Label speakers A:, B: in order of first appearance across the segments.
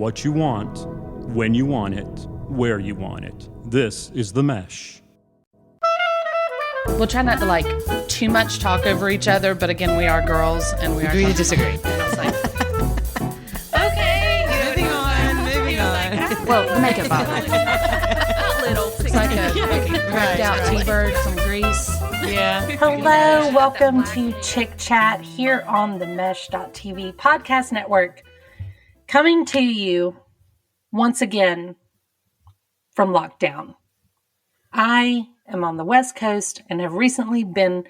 A: what you want, when you want it, where you want it. This is The Mesh.
B: We'll try not to too much talk over each other, but again, we are girls and we are
C: agree to disagree.
B: And I was like,
C: okay, moving on.
B: well, the makeup bottle. It's like a cracked out T-bird, some grease.
C: Yeah.
D: Hello, welcome to ChickChat here on the Mesh.tv podcast network, coming to you once again from lockdown. I am on the West Coast and have recently been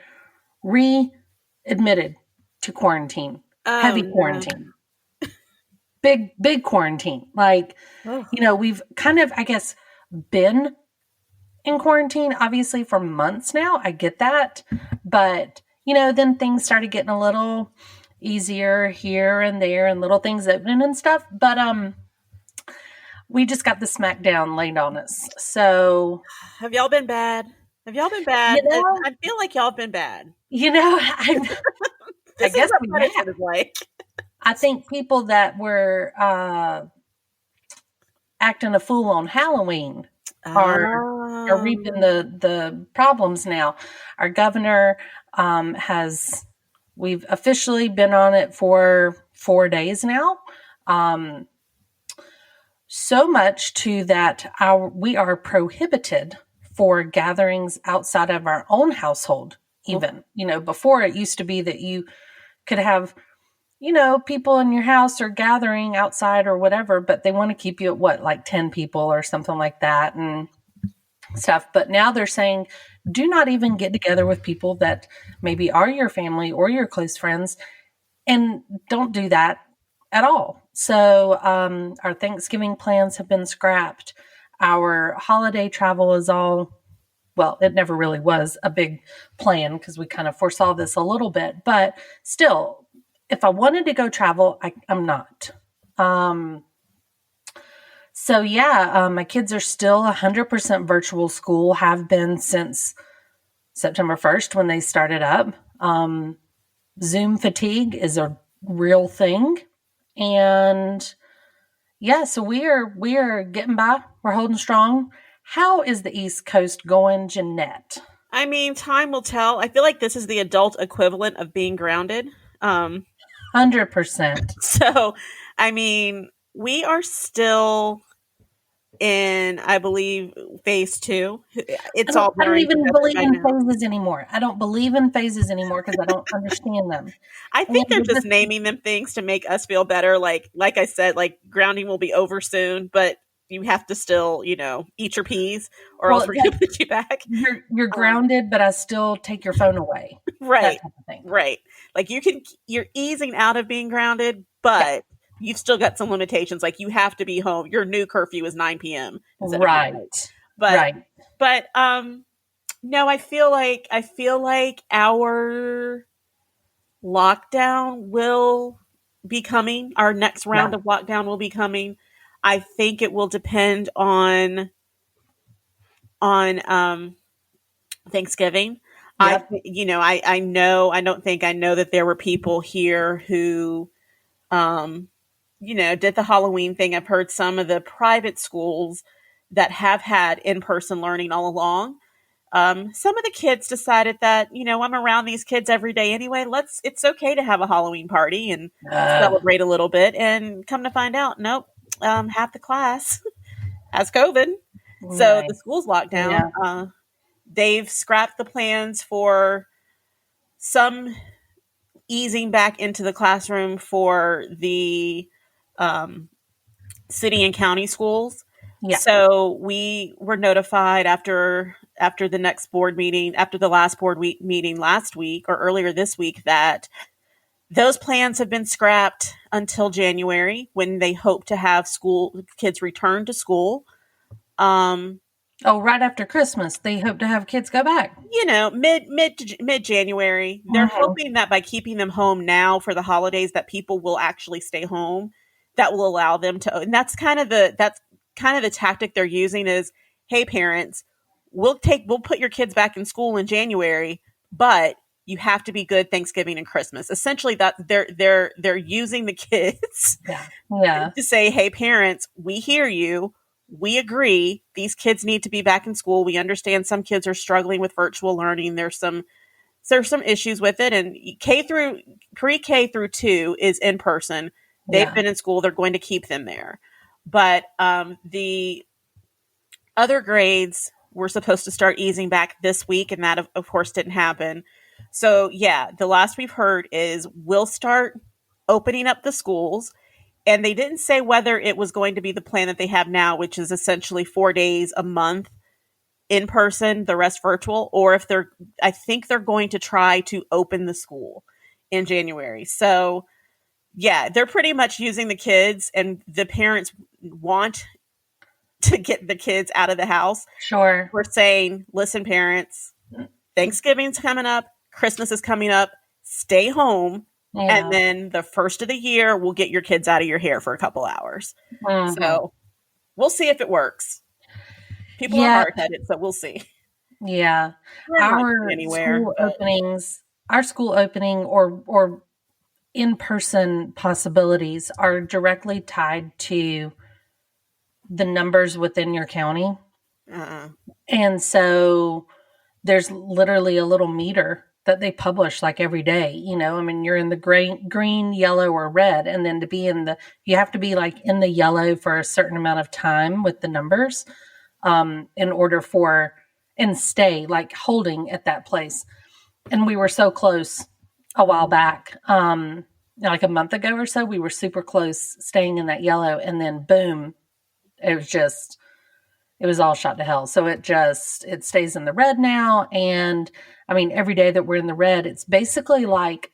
D: readmitted to quarantine. Heavy quarantine. Big quarantine. We've kind of, I guess, been in quarantine, obviously, for months now. I get that. But, then things started getting a little easier here and there and little things opening and stuff. But we just got the smackdown laid on us. So
C: have y'all been bad? I feel like y'all have been bad.
D: I guess we have.
C: Like.
D: I think people that were acting a fool on Halloween are reaping the problems now. Our governor we've officially been on it for 4 days now. So much to that we are prohibited for gatherings outside of our own household, even. Before it used to be that you could have, people in your house or gathering outside or whatever, but they want to keep you at 10 people or something like that and stuff. But now they're saying, do not even get together with people that maybe are your family or your close friends, and don't do that at all. So our Thanksgiving plans have been scrapped. Our holiday travel is it never really was a big plan because we kind of foresaw this a little bit, but still, if I wanted to go travel, I'm not. My kids are still 100% virtual school, have been since September 1st when they started up. Zoom fatigue is a real thing. And so we are getting by. We're holding strong. How is the East Coast going, Jeanette?
C: I mean, time will tell. I feel like this is the adult equivalent of being grounded.
D: 100%.
C: So, I mean, we are still in, I believe, phase 2. I
D: don't even believe in phases anymore. I don't believe in phases anymore because I don't understand them.
C: I think they're just naming them things to make us feel better. Like I said, grounding will be over soon, but you have to still, eat your peas or else we're going to put you back.
D: You're grounded, but I still take your phone away.
C: Right.
D: That type of thing.
C: Right. You're easing out of being grounded, but you've still got some limitations. Like you have to be home. Your new curfew is 9 p.m.
D: Right.
C: But no, I feel like our lockdown will be coming. Our next round of lockdown will be coming. I think it will depend on Thanksgiving.
D: Yep.
C: I know that there were people here who, did the Halloween thing. I've heard some of the private schools that have had in-person learning all along. Some of the kids decided that, I'm around these kids every day anyway. It's okay to have a Halloween party and celebrate a little bit. And come to find out, nope, half the class has COVID. Right. So the school's locked down. Yeah. They've scrapped the plans for some easing back into the classroom for the city and county schools. Yeah. So we were notified after the next board meeting, after the last meeting last week or earlier this week, that those plans have been scrapped until January, when they hope to have kids return to school.
D: Right after Christmas, they hope to have kids go back.
C: Mid January. They're hoping that by keeping them home now for the holidays, that people will actually stay home. That will allow them to, and that's kind of the tactic they're using is, hey, parents, we'll put your kids back in school in January, but you have to be good Thanksgiving and Christmas. Essentially, that they're using the kids
D: Yeah.
C: to say, hey, parents, we hear you. We agree. These kids need to be back in school. We understand some kids are struggling with virtual learning. There's some issues with it. And pre-K through 2 is in person. They've
D: Yeah.
C: been in school. They're going to keep them there. But the other grades were supposed to start easing back this week, and that, of course, didn't happen. So, yeah, the last we've heard is we'll start opening up the schools. And they didn't say whether it was going to be the plan that they have now, which is essentially 4 days a month in person, the rest virtual, or if I think they're going to try to open the school in January. So, yeah, they're pretty much using the kids, and the parents want to get the kids out of the house.
D: Sure.
C: We're saying, listen, parents, Thanksgiving's coming up, Christmas is coming up, stay home.
D: Yeah.
C: And then the first of the year, we'll get your kids out of your hair for a couple hours.
D: Mhm.
C: So we'll see if it works. People are
D: Yeah.
C: hard-headed, so we'll see.
D: Yeah.
C: We're not
D: Our
C: going anywhere,
D: school
C: but
D: openings, our school opening or in-person possibilities are directly tied to the numbers within your county. And so there's literally a little meter that they publish like every day. You know, I mean, you're in the green, yellow, or red. And then you have to be like in the yellow for a certain amount of time with the numbers in order and stay like holding at that place. And we were so close a while back, like a month ago or so, we were super close staying in that yellow. And then boom, it was all shot to hell. So it stays in the red now. And I mean, every day that we're in the red, it's basically like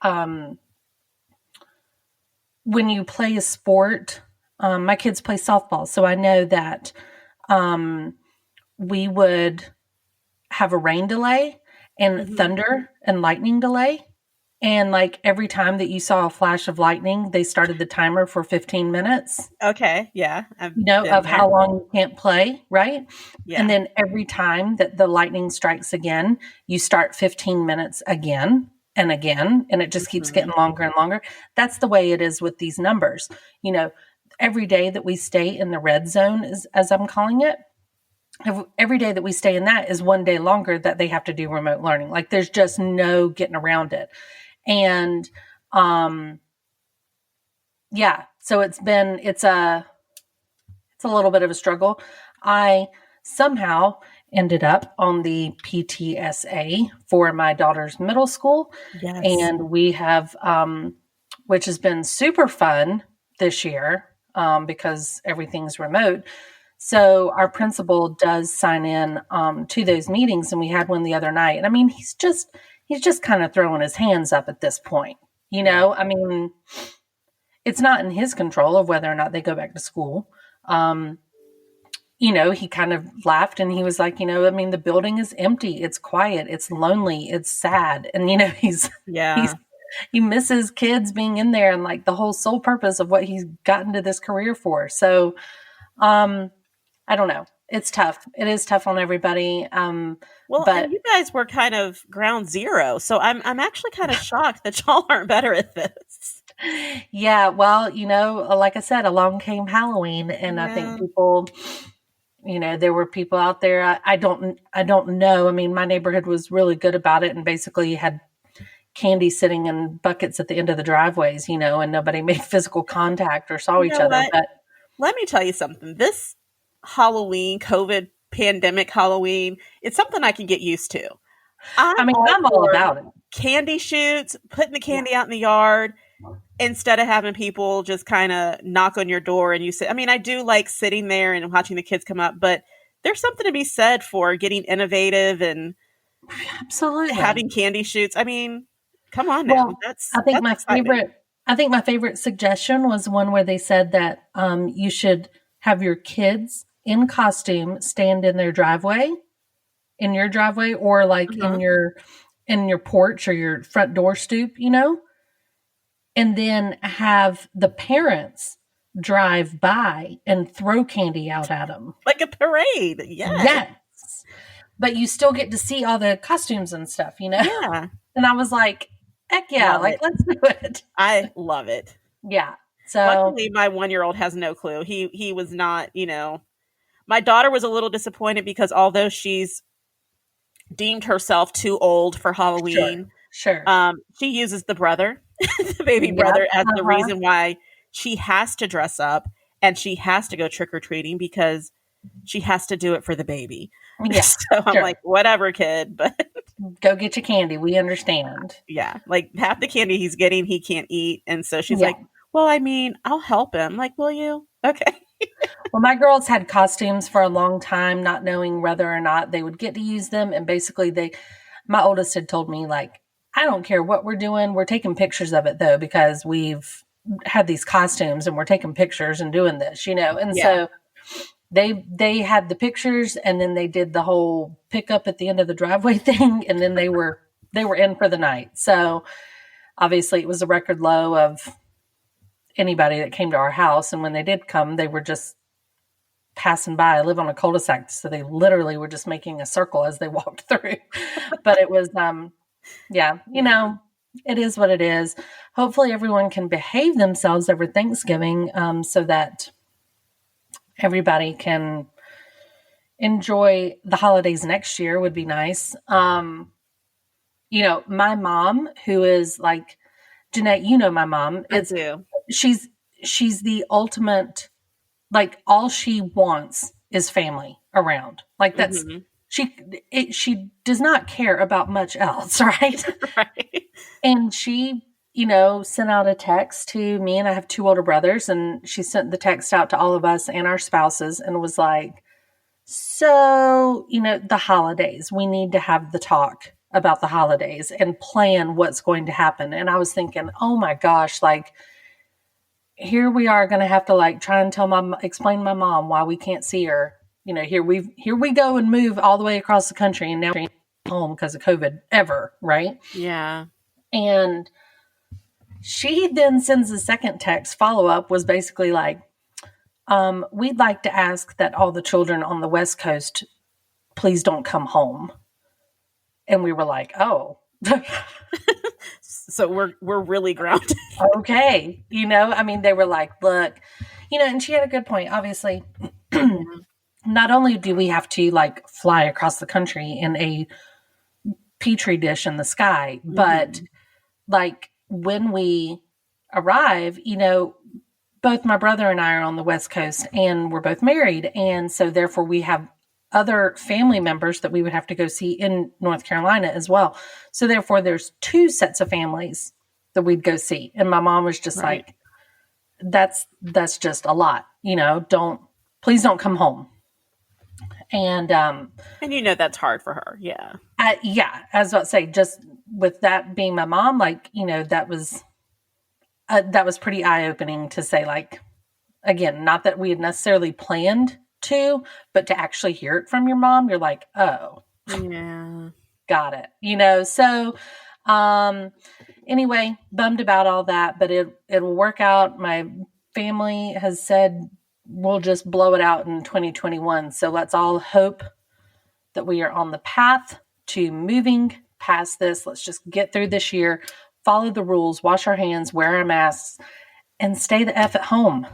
D: when you play a sport. My kids play softball. So I know that we would have a rain delay and thunder and lightning delay. And like every time that you saw a flash of lightning, they started the timer for 15 minutes.
C: Okay, yeah.
D: How long you can't play, right?
C: Yeah.
D: And then every time that the lightning strikes again, you start 15 minutes again and again, and it just keeps getting longer and longer. That's the way it is with these numbers. You know, every day that we stay in the red zone, as I'm calling it, every day that we stay in that is one day longer that they have to do remote learning. Like there's just no getting around it. And, yeah, so it's a little bit of a struggle. I somehow ended up on the PTSA for my daughter's middle school.
C: Yes.
D: And we have, which has been super fun this year, because everything's remote. So our principal does sign in, to those meetings, and we had one the other night. And I mean, he's just kind of throwing his hands up at this point. You know, I mean, it's not in his control of whether or not they go back to school. You know, he kind of laughed and he was like, you know, I mean, the building is empty. It's quiet. It's lonely. It's sad. And, you know, he misses kids being in there and like the whole sole purpose of what he's gotten to this career for. So, I don't know. It's tough. It is tough on everybody.
C: But and you guys were kind of ground zero, so I'm actually kind of shocked that y'all aren't better at this.
D: Yeah, well, you know, like I said, along came Halloween, and I think people, you know, there were people out there. I don't know. I mean, my neighborhood was really good about it, and basically had candy sitting in buckets at the end of the driveways, you know, and nobody made physical contact or saw each other. But
C: let me tell you something. This Halloween, COVID pandemic Halloween, it's something I can get used to. I'm all about it. Candy shoots, putting the candy out in the yard instead of having people just kind of knock on your door and you sit. I mean, I do like sitting there and watching the kids come up, but there's something to be said for getting innovative and
D: absolutely
C: having candy shoots. I mean, come on now.
D: I think my favorite suggestion was one where they said that you should have your kids in costume stand in your driveway, or like in your porch or your front door stoop, you know, and then have the parents drive by and throw candy out at them.
C: Like a parade. Yes.
D: But you still get to see all the costumes and stuff, you know?
C: Yeah.
D: And I was like, heck yeah,
C: Love
D: like,
C: it.
D: let's do it.
C: I love it.
D: Yeah. So,
C: Luckily, my 1-year-old has no clue. He was not, my daughter was a little disappointed because although she's deemed herself too old for Halloween,
D: sure.
C: she uses the brother, the baby
D: Yep.
C: brother, as the
D: Uh-huh.
C: reason why she has to dress up and she has to go trick or treating because she has to do it for the baby.
D: Yeah.
C: So I'm
D: Sure.
C: like, whatever, kid. But
D: Go get your candy. We understand.
C: yeah, like half the candy he's getting, he can't eat. And so she's
D: Yeah.
C: like, well, I mean, I'll help him. Like, will you? Okay.
D: Well, my girls had costumes for a long time, not knowing whether or not they would get to use them. And basically, my oldest had told me, like, I don't care what we're doing. We're taking pictures of it, though, because we've had these costumes and we're taking pictures and doing this, And
C: Yeah.
D: so they had the pictures, and then they did the whole pickup at the end of the driveway thing, and then they were in for the night. So obviously, it was a record low of anybody that came to our house. And when they did come, they were just passing by. I live on a cul-de-sac, so they literally were just making a circle as they walked through. But it was, yeah, it is what it is. Hopefully everyone can behave themselves over Thanksgiving, so that everybody can enjoy the holidays next year would be nice. My mom, who is like, Jeanette, my mom,
C: I do.
D: she's the ultimate, like, all she wants is family around. Like, that's,
C: Mhm.
D: she does not care about much else, right?
C: Right.
D: And she, sent out a text to me, and I have 2 older brothers, and she sent the text out to all of us and our spouses and was like, so, the holidays, we need to have the talk about the holidays and plan what's going to happen. And I was thinking, oh my gosh, like, here we are going to have to, like, try and explain to my mom why we can't see her. Here we go and move all the way across the country, and now we're home because of COVID ever, right?
C: Yeah.
D: And she then sends a second text follow up, was basically like, we'd like to ask that all the children on the West Coast please don't come home. And we were like, oh.
C: So we're really grounded.
D: Okay. They were like, look, and she had a good point. Obviously, not only do we have to, like, fly across the country in a petri dish in the sky, but like, when we arrive, both my brother and I are on the West Coast, and we're both married. And so therefore we have other family members that we would have to go see in North Carolina as well. So therefore there's 2 sets of families that we'd go see. And my mom was just
C: Right.
D: like, that's just a lot, please don't come home. And,
C: And that's hard for her. Yeah.
D: I was about to say, just with that being my mom, like, that was pretty eye-opening to say, like, again, not that we had necessarily planned to, but to actually hear it from your mom, you're like, oh,
C: Yeah.
D: got it. So, anyway, bummed about all that, but it'll work out. My family has said we'll just blow it out in 2021. So let's all hope that we are on the path to moving past this. Let's just get through this year, follow the rules, wash our hands, wear our masks, and stay the F at home.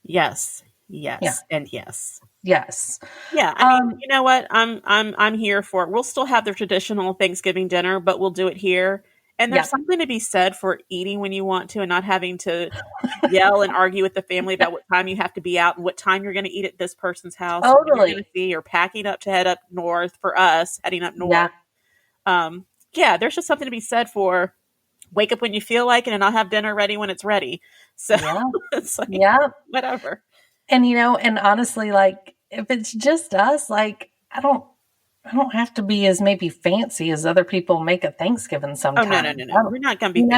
C: Yes. Yes.
D: Yeah.
C: And yes.
D: Yes.
C: Yeah. I mean, you know what? I'm here for it. We'll still have the traditional Thanksgiving dinner, but we'll do it here. And there's something to be said for eating when you want to and not having to yell and argue with the family about what time you have to be out and what time you're going to eat at this person's house.
D: Totally.
C: You're going to see, or packing up to head up north for us, heading up north.
D: Yeah.
C: There's just something to be said for wake up when you feel like it and I'll have dinner ready when it's ready. So it's like, whatever.
D: And, and honestly, like, if it's just us, like, I don't have to be as maybe fancy as other people make a Thanksgiving sometimes.
C: Oh, no. We're not going to be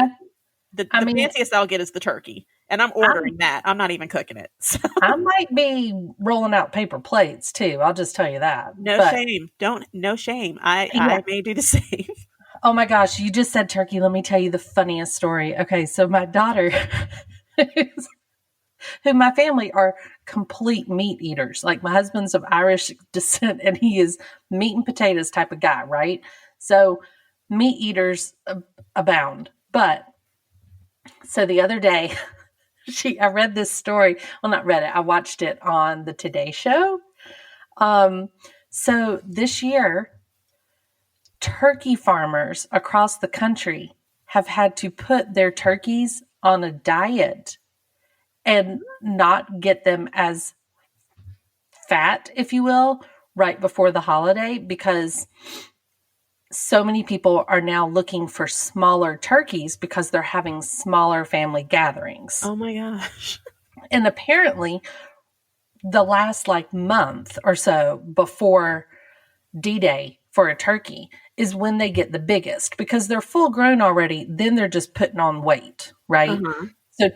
C: the fanciest I'll get is the turkey. And I'm ordering that. I'm not even cooking it. So.
D: I might be rolling out paper plates too. I'll just tell you that.
C: Shame. No shame. I may do the same.
D: Oh my gosh. You just said turkey. Let me tell you the funniest story. Okay. So my daughter, who my family are complete meat eaters. Like, my husband's of Irish descent and he is meat and potatoes type of guy. Right. So meat eaters abound. But so the other day, I read this story. Well, not read it. I watched it on the Today Show. So this year, turkey farmers across the country have had to put their turkeys on a diet and not get them as fat, if you will, right before the holiday, because so many people are now looking for smaller turkeys because they're having smaller family gatherings.
C: Oh my gosh.
D: And apparently, the last month or so before D-Day for a turkey is when they get the biggest, because they're full grown already. Then they're just putting on weight, right?
C: Uh-huh.
D: So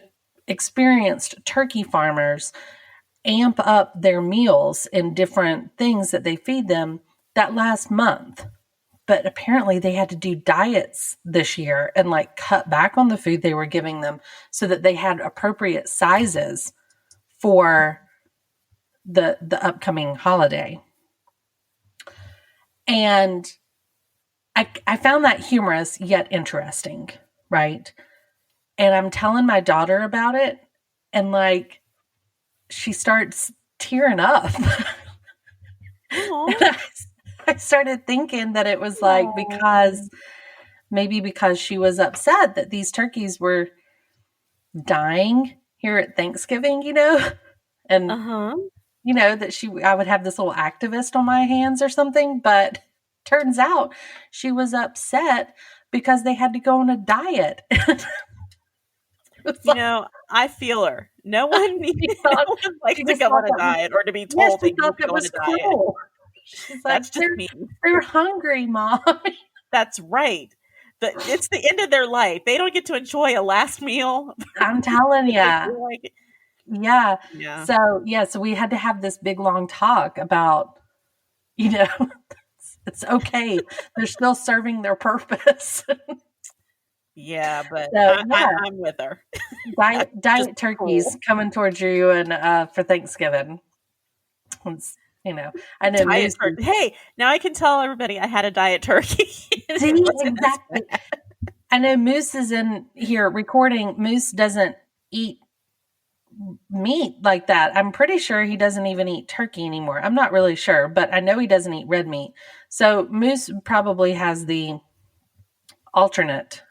D: experienced turkey farmers amp up their meals and different things that they feed them that last month. But apparently they had to do diets this year and cut back on the food they were giving them so that they had appropriate sizes for the upcoming holiday. And I found that humorous yet interesting, right? And I'm telling my daughter about it, and she starts tearing up.
C: Aw.
D: And I started thinking that it was because she was upset that these turkeys were dying here at Thanksgiving, and
C: Uh-huh.
D: that I would have this little activist on my hands or something, but turns out she was upset because they had to go on a diet.
C: I feel her. No one likes
D: she
C: to
D: just
C: go
D: thought
C: on a diet or to be
D: yes,
C: told
D: she
C: they need
D: thought
C: to
D: that
C: go on a
D: was
C: diet.
D: cool. She's like,
C: That's just mean.
D: they're hungry, Mom.
C: That's right. It's the end of their life. They don't get to enjoy a last meal.
D: I'm telling
C: They
D: you.
C: feel like-
D: Yeah.
C: Yeah.
D: So we had to have this big long talk about, it's okay. They're still serving their purpose.
C: Yeah, but
D: So,
C: I'm with her.
D: diet turkeys
C: cool.
D: coming towards you and for Thanksgiving. It's, I know
C: Diet
D: Moose.
C: turkey. Hey, now I can tell everybody I had a diet turkey.
D: See, exactly. I know Moose is in here recording. Moose doesn't eat meat like that. I'm pretty sure he doesn't even eat turkey anymore. I'm not really sure, but I know he doesn't eat red meat. So Moose probably has the alternate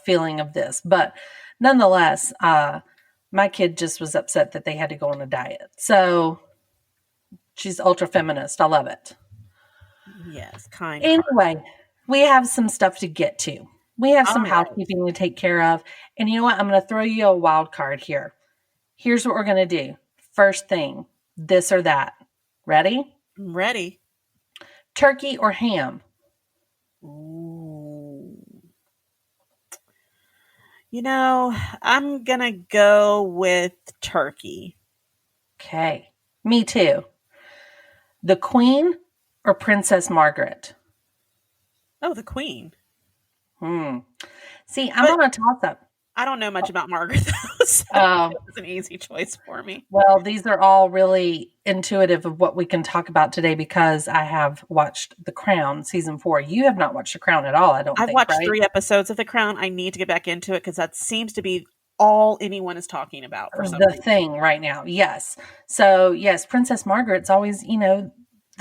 D: feeling of this. But nonetheless, my kid just was upset that they had to go on a diet. So she's ultra feminist. I love it.
C: Yes, kind.
D: Anyway, we have some stuff to get to. We have some
C: All right.
D: housekeeping to take care of. And you know what? I'm going to throw you a wild card here. Here's what we're going to do. First thing, this or that. Ready?
C: I'm ready.
D: Turkey or ham?
C: Ooh. I'm going to go with turkey.
D: Okay. Me too. The Queen or Princess Margaret?
C: Oh, the queen.
D: See, I'm on a toss-up.
C: I don't know much about Margaret, though, so it was an easy choice for me.
D: Well, these are all really intuitive of what we can talk about today because I have watched The Crown season 4. You have not watched The Crown at all, I don't think,
C: I've watched
D: right?
C: 3 episodes of The Crown. I need to get back into it because that seems to be all anyone is talking about for some
D: The
C: reason.
D: thing right now, yes. So, yes, Princess Margaret's always, the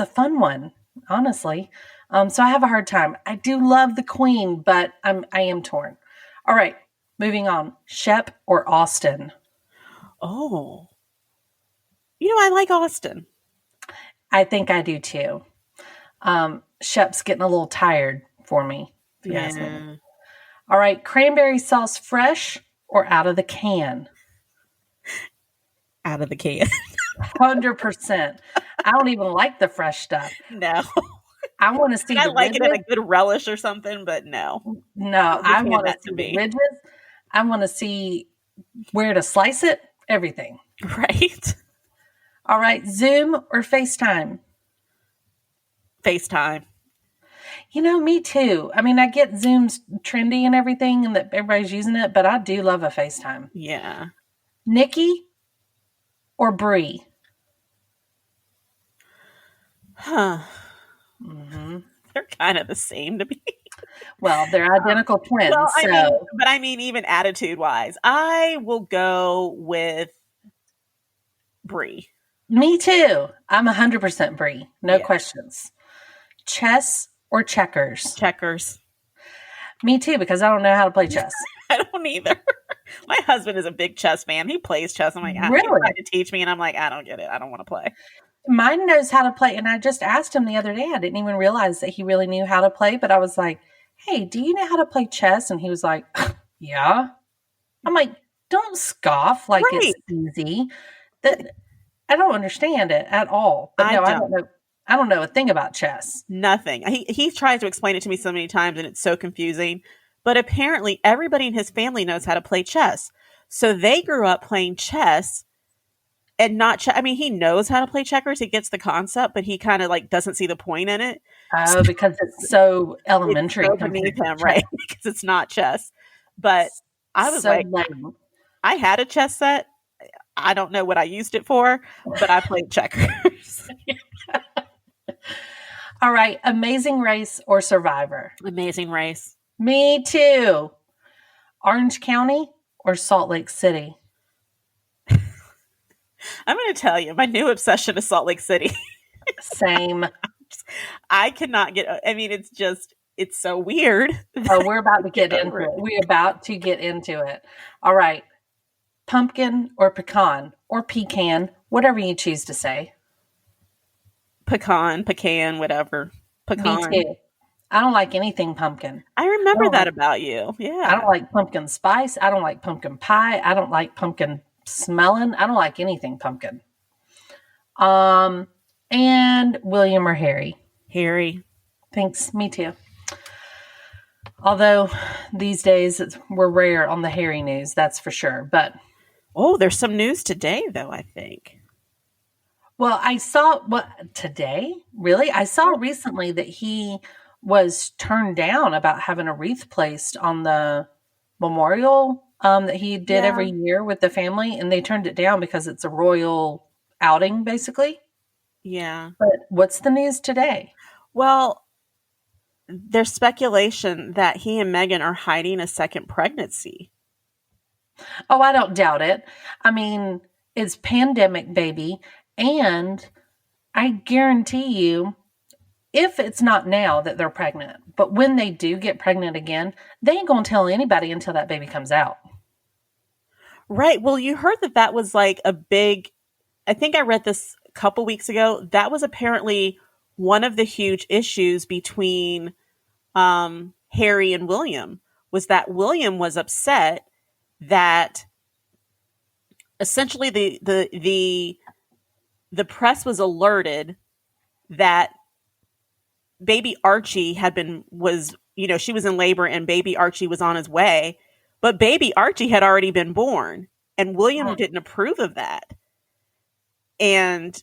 D: fun one, honestly. So I have a hard time. I do love the Queen, but I am torn. All right, moving on. Shep or Austin?
C: Oh. I like Austin.
D: I think I do too. Shep's getting a little tired for me, if you ask me. All right, cranberry sauce fresh or out of the can?
C: Out of the can.
D: 100%. I don't even like the fresh stuff.
C: No.
D: I want to see
C: I
D: the
C: like
D: ridges.
C: it in a good relish or something, but no.
D: No, I want to
C: that
D: see
C: to
D: the
C: me.
D: ridges. I want to see where to slice it, everything.
C: Right?
D: All right, Zoom or FaceTime?
C: FaceTime.
D: Me too. I mean, I get Zoom's trendy and everything and that everybody's using it, but I do love a FaceTime.
C: Yeah.
D: Nikki or Bree?
C: Huh. They're kind of the same to me.
D: Well, they're identical
C: Well,
D: twins,
C: I mean,
D: so
C: but I mean, even attitude wise, I will go with Brie.
D: me too. I'm 100% Brie. No
C: Yeah,
D: questions. Chess or checkers?
C: checkers.
D: Me too, because I don't know how to play chess.
C: I don't either. My husband is a big chess fan. He plays chess. I'm like, he
D: Really?
C: tried to teach me, and I'm like, I don't get it. I don't want to play.
D: Mine knows how to play, and I just asked him the other day. I didn't even realize that he really knew how to play, but I was like, hey, do you know how to play chess? And he was like, yeah. I'm like, don't scoff like it's
C: Right.
D: easy. That I don't understand it at all. But
C: I
D: no, I
C: don't.
D: don't know. I don't know a thing about chess.
C: Nothing. He tries to explain it to me so many times, and it's so confusing. But apparently, everybody in his family knows how to play chess. So they grew up playing chess and not. I mean, he knows how to play checkers. He gets the concept, but he kind of like doesn't see the point in it.
D: Oh, because it's so
C: It's
D: elementary
C: so
D: compared
C: beneath
D: to
C: him,
D: chess.
C: right? Because it's not chess. But I was
D: So
C: like,
D: lame.
C: I had a chess set. I don't know what I used it for, but I played checkers.
D: All right, Amazing Race or Survivor?
C: Amazing Race.
D: Me too. Orange County or Salt Lake City?
C: I'm going to tell you, my new obsession is Salt Lake City.
D: Same.
C: I cannot get. I mean, it's so weird.
D: Oh, we're about to get into
C: over
D: it.
C: it.
D: We're about to get into it. All right. Pumpkin or pecan or pecan, whatever you choose to say.
C: Pecan, whatever.
D: Me
C: Pecan.
D: too. I don't like anything pumpkin.
C: I
D: I
C: remember
D: don't
C: that
D: like,
C: about you.
D: I
C: Yeah.
D: don't like pumpkin spice. I don't like pumpkin pie. I don't like pumpkin smelling. I don't like anything pumpkin. And William or Harry.
C: Harry.
D: Thanks. Me too. Although these days we're rare on the Harry news, that's for sure. But
C: Oh, there's some news today, though, I think.
D: well, I saw today. Really, I saw recently that he was turned down about having a wreath placed on the memorial that he did
C: Yeah.
D: every year with the family, and they turned it down because it's a royal outing, basically.
C: Yeah.
D: But what's the news today?
C: Well, there's speculation that he and Meghan are hiding a second pregnancy.
D: Oh, I don't doubt it. I mean, it's pandemic, baby, and I guarantee you, if it's not now that they're pregnant, but when they do get pregnant again, they ain't gonna tell anybody until that baby comes out.
C: Right. Well, you heard that was like a big. I think I read this a couple weeks ago. That was apparently one of the huge issues between Harry and William, was that William was upset that essentially the press was alerted that baby Archie she was in labor and baby Archie was on his way, but baby Archie had already been born, and William didn't approve of that. And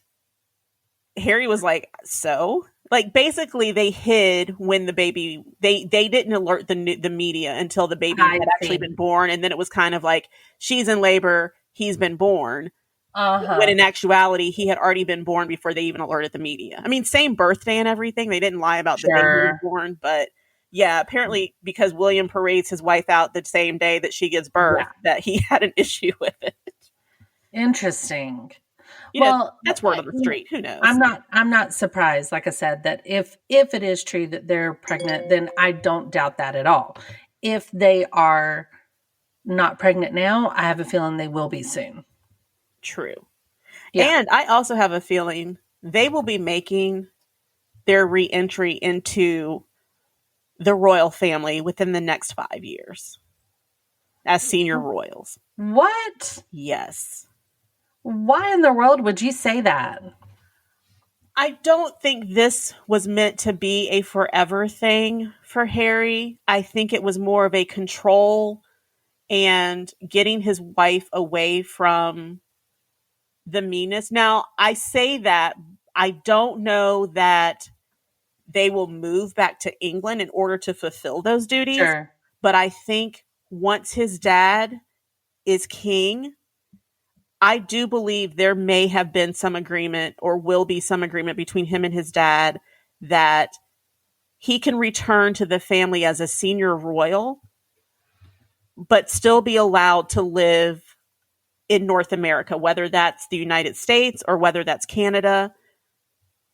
C: Harry was like, so like basically they hid when the baby they didn't alert the media until the baby
D: I
C: had actually
D: see.
C: been born, and then it was kind of like she's in labor, he's been born.
D: Uh-huh.
C: When in actuality he had already been born before they even alerted the media. I mean, same birthday and everything. They didn't lie about the day he was
D: Sure.
C: born, but yeah, apparently because William parades his wife out the same day that she gives birth, that he had an issue with it.
D: Interesting.
C: You know,
D: Well,
C: that's word on the street. Who knows?
D: I'm not surprised, like I said, that if it is true that they're pregnant, then I don't doubt that at all. If they are not pregnant now, I have a feeling they will be soon.
C: True.
D: Yeah.
C: And I also have a feeling they will be making their re-entry into the royal family within the next 5 years as senior royals.
D: What?
C: Yes.
D: Why in the world would you say that?
C: I don't think this was meant to be a forever thing for Harry. I think it was more of a control and getting his wife away from the meanness. Now, I say that I don't know that they will move back to England in order to fulfill those duties.
D: Sure.
C: But I think once his dad is king, I do believe there may have been some agreement or will be some agreement between him and his dad that he can return to the family as a senior royal, but still be allowed to live in North America, whether that's the United States or whether that's Canada.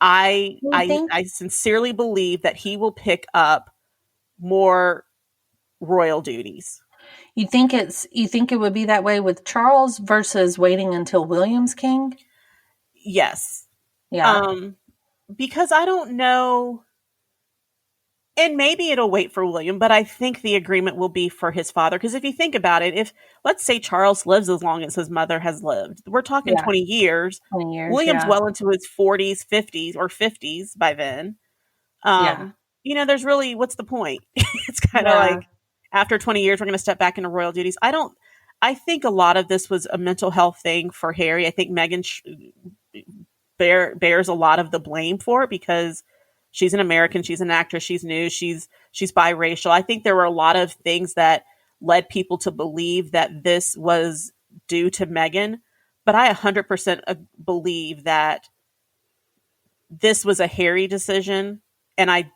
C: I
D: You
C: I,
D: think
C: I sincerely believe that he will pick up more royal duties.
D: you think it would be that way with Charles versus waiting until William's king?
C: Yes.
D: Yeah.
C: Um, because I don't know, and maybe it'll wait for William, but I think the agreement will be for his father. Because if you think about it, if let's say Charles lives as long as his mother has lived, we're talking
D: Yeah.
C: 20 years.
D: 20 years.
C: William's
D: Yeah.
C: well into his 40s, 50s, or 50s by then.
D: Yeah.
C: There's really, what's the point? It's kind of
D: Yeah.
C: like after 20 years, we're going to step back into royal duties. I think a lot of this was a mental health thing for Harry. I think Meghan bears a lot of the blame for it because she's an American, she's an actress, she's new, she's biracial. I think there were a lot of things that led people to believe that this was due to Meghan, but I 100% believe that this was a Harry decision, and I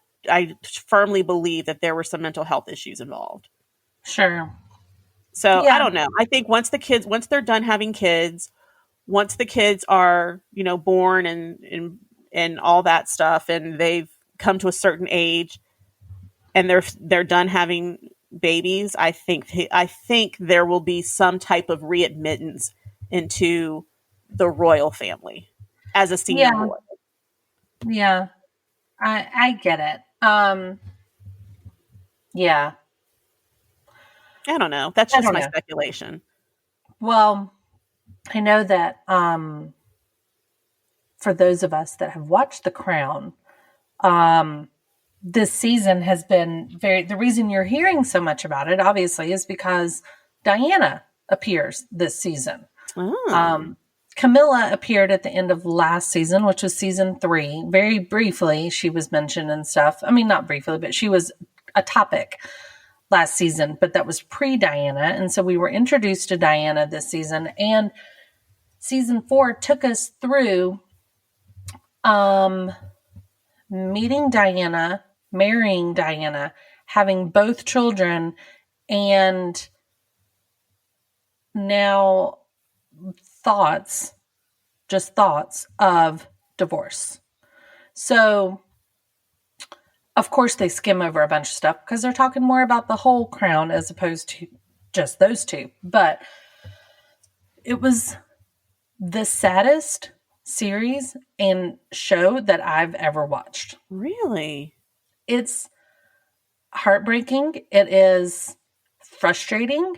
C: firmly believe that there were some mental health issues involved.
D: Sure.
C: So I
D: Yeah.
C: don't know. I think once they're done having kids, once the kids are, born and all that stuff, and they've come to a certain age, and they're done having babies, I think there will be some type of readmittance into the royal family as a senior
D: Yeah.
C: boy.
D: Yeah. I get it. Yeah.
C: I don't know. That's
D: I
C: just
D: don't
C: my
D: know.
C: speculation.
D: Well, I know that for those of us that have watched The Crown, this season has been the reason you're hearing so much about it, obviously, is because Diana appears this season.
C: Oh.
D: Camilla appeared at the end of last season, which was season 3. Very briefly, she was mentioned and stuff. I mean, not briefly, but she was a topic last season, but that was pre-Diana. And so we were introduced to Diana this season. And season 4 took us through meeting Diana, marrying Diana, having both children, and now just thoughts of divorce. So, of course, they skim over a bunch of stuff because they're talking more about the whole crown as opposed to just those two. But it was the saddest series and show that I've ever watched.
C: Really?
D: It's heartbreaking. It is frustrating.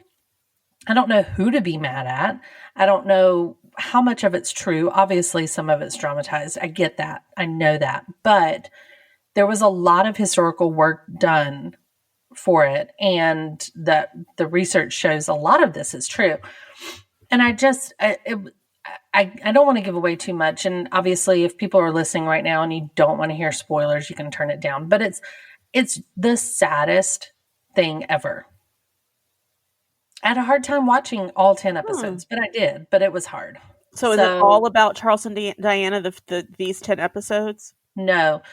D: I don't know who to be mad at. I don't know how much of it's true. Obviously, some of it's dramatized. I get that. I know that. But there was a lot of historical work done for it, and that the research shows a lot of this is true. And I don't want to give away too much. And obviously, if people are listening right now and you don't want to hear spoilers, you can turn it down. But it's the saddest thing ever. I had a hard time watching all 10 episodes, but I did. But it was hard.
C: So is it all about Charles and Diana, these 10 episodes?
D: No.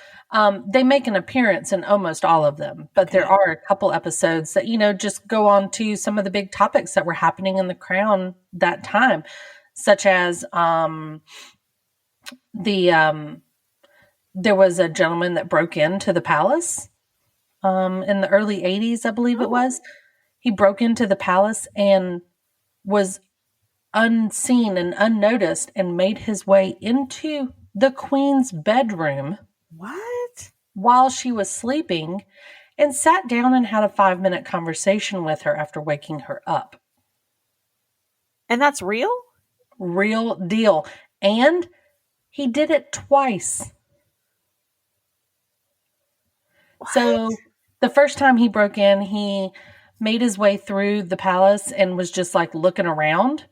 D: They make an appearance in almost all of them, but there are a couple episodes that, just go on to some of the big topics that were happening in the crown that time, such as there was a gentleman that broke into the palace in the early 80s, I believe it was. He broke into the palace and was unseen and unnoticed and made his way into the queen's bedroom.
C: What?
D: While she was sleeping, and sat down and had a 5-minute conversation with her after waking her up.
C: And that's real?
D: Real deal. And he did it twice.
C: What?
D: So the first time he broke in, he made his way through the palace and was just like looking around.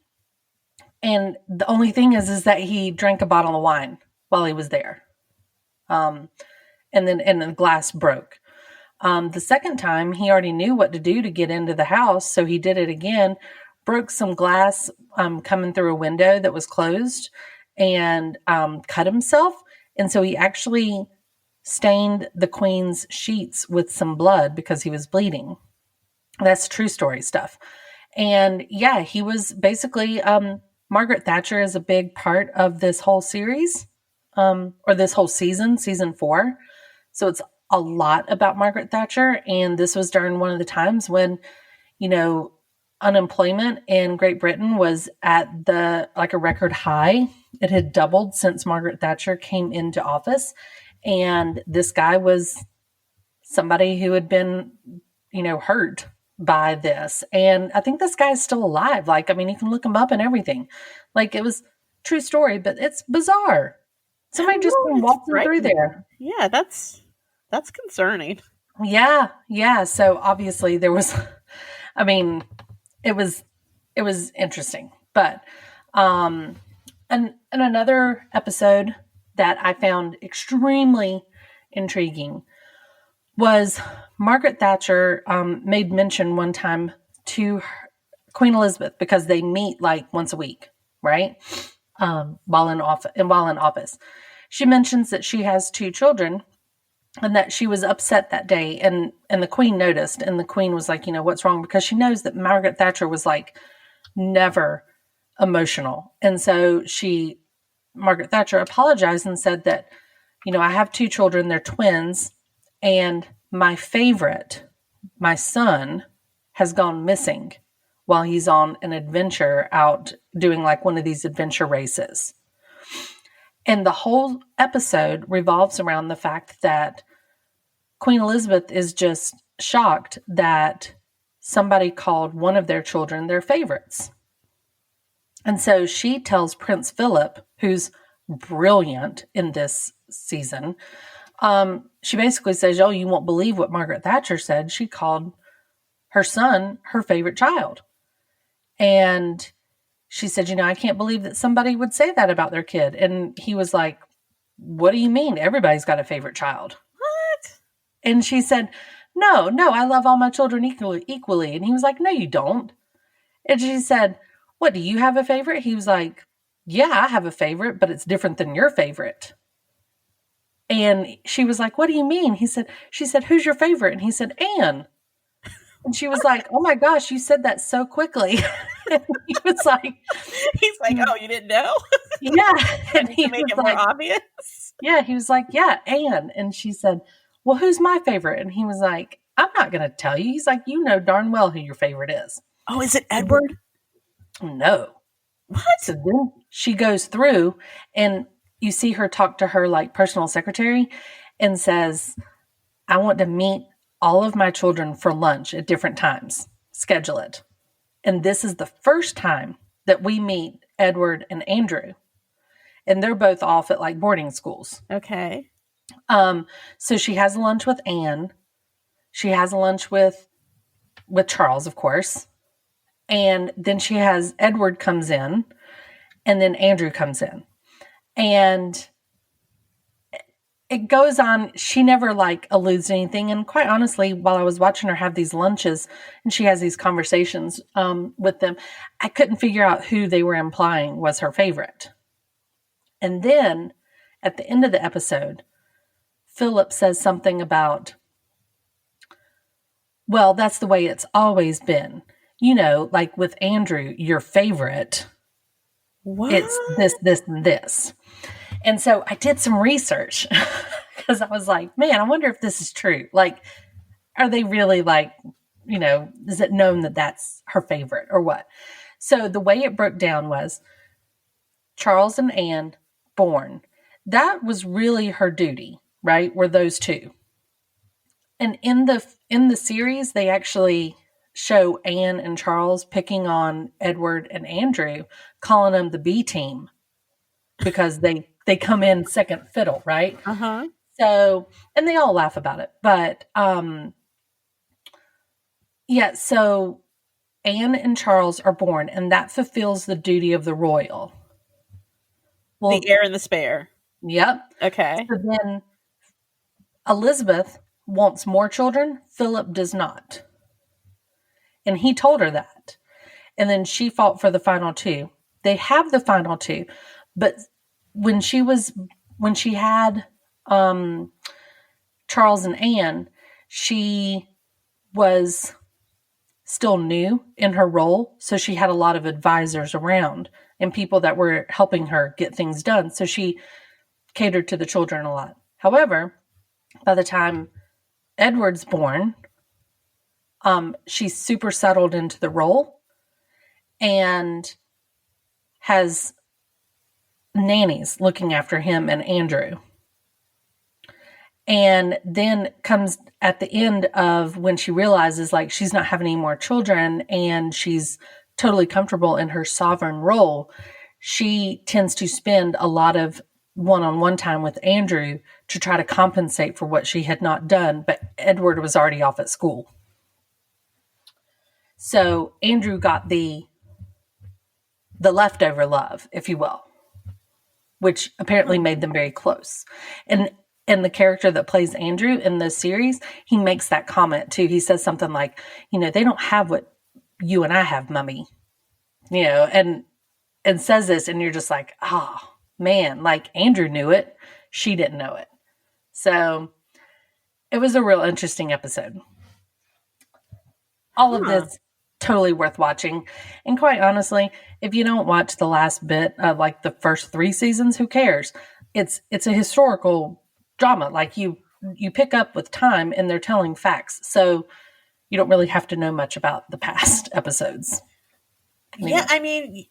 D: And the only thing is that he drank a bottle of wine while he was there. And the glass broke. The second time, he already knew what to do to get into the house, so he did it again, broke some glass coming through a window that was closed, and cut himself. And so he actually stained the queen's sheets with some blood because he was bleeding. That's true story stuff. And yeah, he was basically, Margaret Thatcher is a big part of this whole series, or this whole season 4. So it's a lot about Margaret Thatcher. And this was during one of the times when, unemployment in Great Britain was at a record high. It had doubled since Margaret Thatcher came into office. And this guy was somebody who had been, hurt by this. And I think this guy's still alive. You can look him up and everything. It was true story, but it's bizarre. Somebody just walked through there.
C: Yeah, that's concerning.
D: Yeah. So obviously there was, it was interesting. But and another episode that I found extremely intriguing was Margaret Thatcher made mention one time to Queen Elizabeth, because they meet once a week, right? While in office. She mentions that she has 2 children and that she was upset that day, and the Queen noticed, and the Queen was like, what's wrong? Because she knows that Margaret Thatcher was never emotional. And so Margaret Thatcher apologized and said that, I have 2 children, they're twins, and my favorite, my son, has gone missing while he's on an adventure out doing one of these adventure races. And the whole episode revolves around the fact that Queen Elizabeth is just shocked that somebody called one of their children their favorites. And so she tells Prince Philip, who's brilliant in this season, she basically says, oh, you won't believe what Margaret Thatcher said. She called her son her favorite child. And she said, I can't believe that somebody would say that about their kid. And he was like, what do you mean? Everybody's got a favorite child. What? And she said, no, I love all my children equally. And he was like, no, you don't. And she said, what, do you have a favorite? He was like, yeah, I have a favorite, but it's different than your favorite. And she was like, what do you mean? She said, who's your favorite? And he said, Anne. And she was like, oh my gosh, you said that so quickly. And he was like,
C: oh, you didn't know?
D: Yeah. And he
C: to make
D: was
C: it more obvious.
D: Yeah, he was like, yeah, Anne. And she said, well, who's my favorite? And he was like, I'm not going to tell you. He's like, you know darn well who your favorite is.
C: Oh, is it Edward?
D: No.
C: What?
D: So then she goes through, and you see her talk to her personal secretary and says, I want to meet all of my children for lunch at different times. Schedule it. And this is the first time that we meet Edward and Andrew. And they're both off at boarding schools.
C: Okay.
D: So she has a lunch with Anne. She has a lunch with Charles, of course. And then she has Edward comes in, and then Andrew comes in. And it goes on. She never alludes to anything. And quite honestly, while I was watching her have these lunches and she has these conversations with them, I couldn't figure out who they were implying was her favorite. And then at the end of the episode, Philip says something about, well, that's the way it's always been. With Andrew, your favorite,
C: what?
D: It's this, and this. And so I did some research because I was like, man, I wonder if this is true. Are they really is it known that that's her favorite or what? So the way it broke down was Charles and Anne born. That was really her duty, right? Were those 2. And in the series, they actually show Anne and Charles picking on Edward and Andrew, calling them the B team because they come in second fiddle, right?
C: Uh-huh.
D: So, and they all laugh about it. But, so Anne and Charles are born, and that fulfills the duty of the royal. Well,
C: the heir and the spare.
D: Yep.
C: Okay.
D: So then Elizabeth wants more children. Philip does not. And he told her that. And then she fought for the final 2. They have the final 2. But when she had Charles and Anne, she was still new in her role. So she had a lot of advisors around and people that were helping her get things done. So she catered to the children a lot. However, by the time Edward's born, she's super settled into the role and has nannies looking after him and Andrew. And then comes at the end of when she realizes like she's not having any more children and she's totally comfortable in her sovereign role, she tends to spend a lot of one-on-one time with Andrew to try to compensate for what she had not done, but Edward was already off at school. So Andrew got the leftover love, if you will, which apparently made them very close. And the character that plays Andrew in the series, he makes that comment too. He says something like, they don't have what you and I have, Mummy, and says this, and you're just like, oh man, like Andrew knew it. She didn't know it. So it was a real interesting episode. All of this totally worth watching. And quite honestly, if you don't watch the last bit of like the first 3 seasons, who cares? It's a historical drama. Like you pick up with time and they're telling facts. So you don't really have to know much about the past episodes.
C: Yeah, I mean,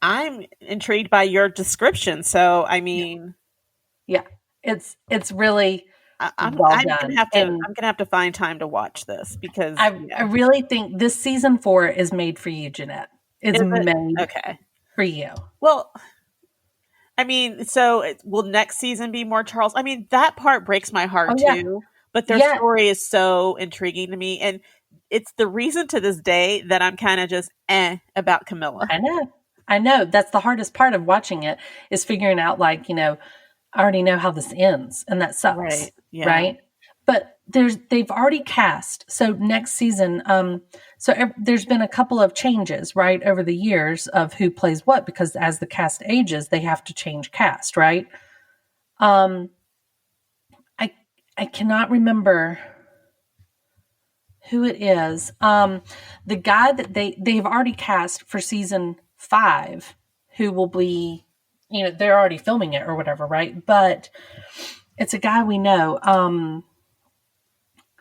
C: I'm intrigued by your description. So I mean,
D: yeah, it's really
C: I'm
D: well
C: gonna have to find time to watch this because
D: I really think this season 4 is made for you, Jeanette. It's made for you.
C: Well, I mean, so will next season be more Charles? I mean, that part breaks my heart too. But their story is so intriguing to me, and it's the reason to this day that I'm kind of just about Camilla.
D: I know. That's the hardest part of watching it is figuring out, like, I already know how this ends, and that sucks,
C: right? Yeah.
D: Right? But they've already cast. So next season, there's been a couple of changes, right, over the years of who plays what, because as the cast ages, they have to change cast, right? I cannot remember who it is. The guy that they've already cast for season 5, who will be, they're already filming it or whatever, right? But it's a guy we know.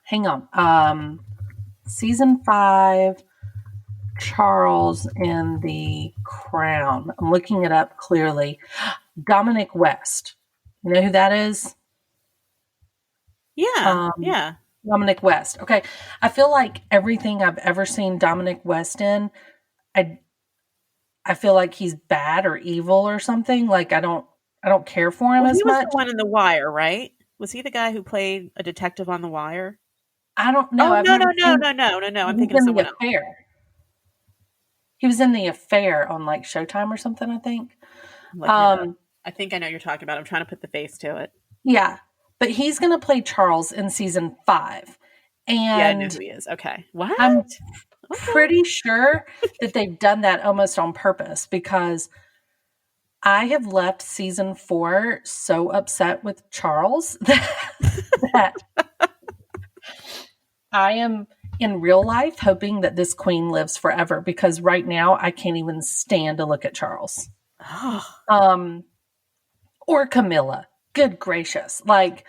D: Hang on. Season 5, Charles in the Crown. I'm looking it up clearly. Dominic West. You know who that is?
C: Yeah. Yeah.
D: Dominic West. Okay. I feel like everything I've ever seen Dominic West in, I feel like he's bad or evil or something. Like I don't care for him as much. He was
C: the one in The Wire, right? Was he the guy who played a detective on The Wire?
D: I don't know.
C: Oh, no. I'm thinking of someone else.
D: He was in The Affair on like Showtime or something, I think.
C: I think I know you're talking about. I'm trying to put the face to it.
D: Yeah. But he's going to play Charles in season 5. And
C: yeah, I know who he is. Okay. What?
D: I'm pretty sure that they've done that almost on purpose because I have left season 4 so upset with Charles that I am in real life hoping that this queen lives forever because right now I can't even stand to look at Charles. Or Camilla. Good gracious. Like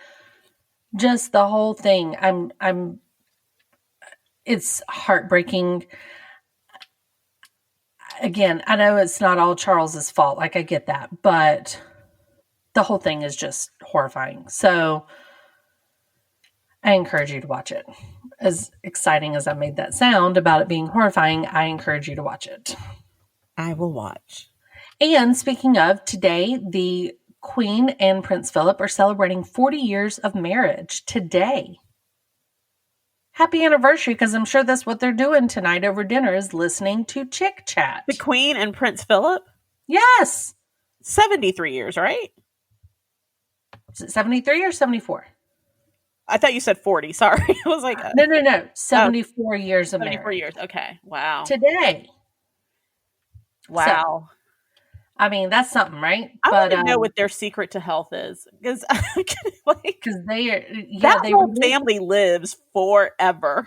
D: just the whole thing. It's heartbreaking. Again, I know it's not all Charles's fault. Like I get that, but the whole thing is just horrifying. So I encourage you to watch it. As exciting as I made that sound about it being horrifying, I encourage you to watch it.
C: I will watch.
D: And speaking of, today, the Queen and Prince Philip are celebrating 40 years of marriage today. Happy anniversary, because I'm sure that's what they're doing tonight over dinner is listening to ChickChat.
C: The Queen and Prince Philip?
D: Yes.
C: 73 years, right?
D: Is it 73 or 74?
C: I thought you said 40. Sorry. I was like...
D: No. 74 years of marriage.
C: 74 years. Okay. Wow.
D: Today.
C: Wow.
D: I mean, that's something, right?
C: I
D: But
C: want to know what their secret to health is, because like
D: because they are,
C: that whole family lives forever.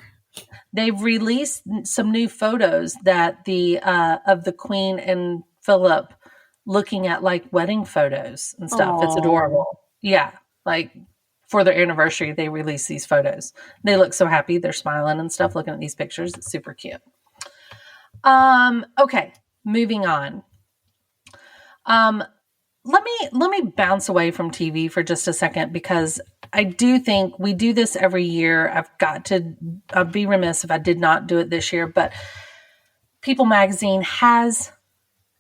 D: they've released some new photos that the of the Queen and Philip looking at like wedding photos and stuff. It's
C: Aw.
D: adorable. Yeah, like for their anniversary, they released these photos. They look so happy. They're smiling and stuff, looking at these pictures. It's super cute. Okay, moving on. Let me bounce away from TV for just a second, because I do think we do this every year. I'd be remiss if I did not do it this year, but People Magazine has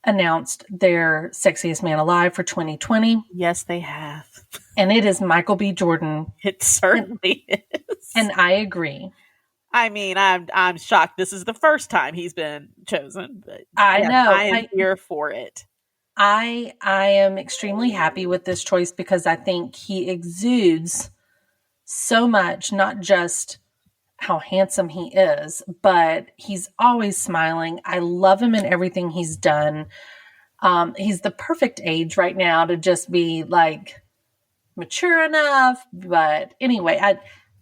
D: announced their Sexiest Man Alive for 2020.
C: Yes, they have.
D: And it is Michael B. Jordan.
C: It certainly is.
D: And I agree.
C: I mean, I'm shocked. This is the first time he's been chosen. But
D: I know.
C: I am here for it.
D: I am extremely happy with this choice, because I think he exudes so much, not just how handsome he is, but he's always smiling. I love him in everything he's done. He's the perfect age right now to just be like mature enough. But anyway,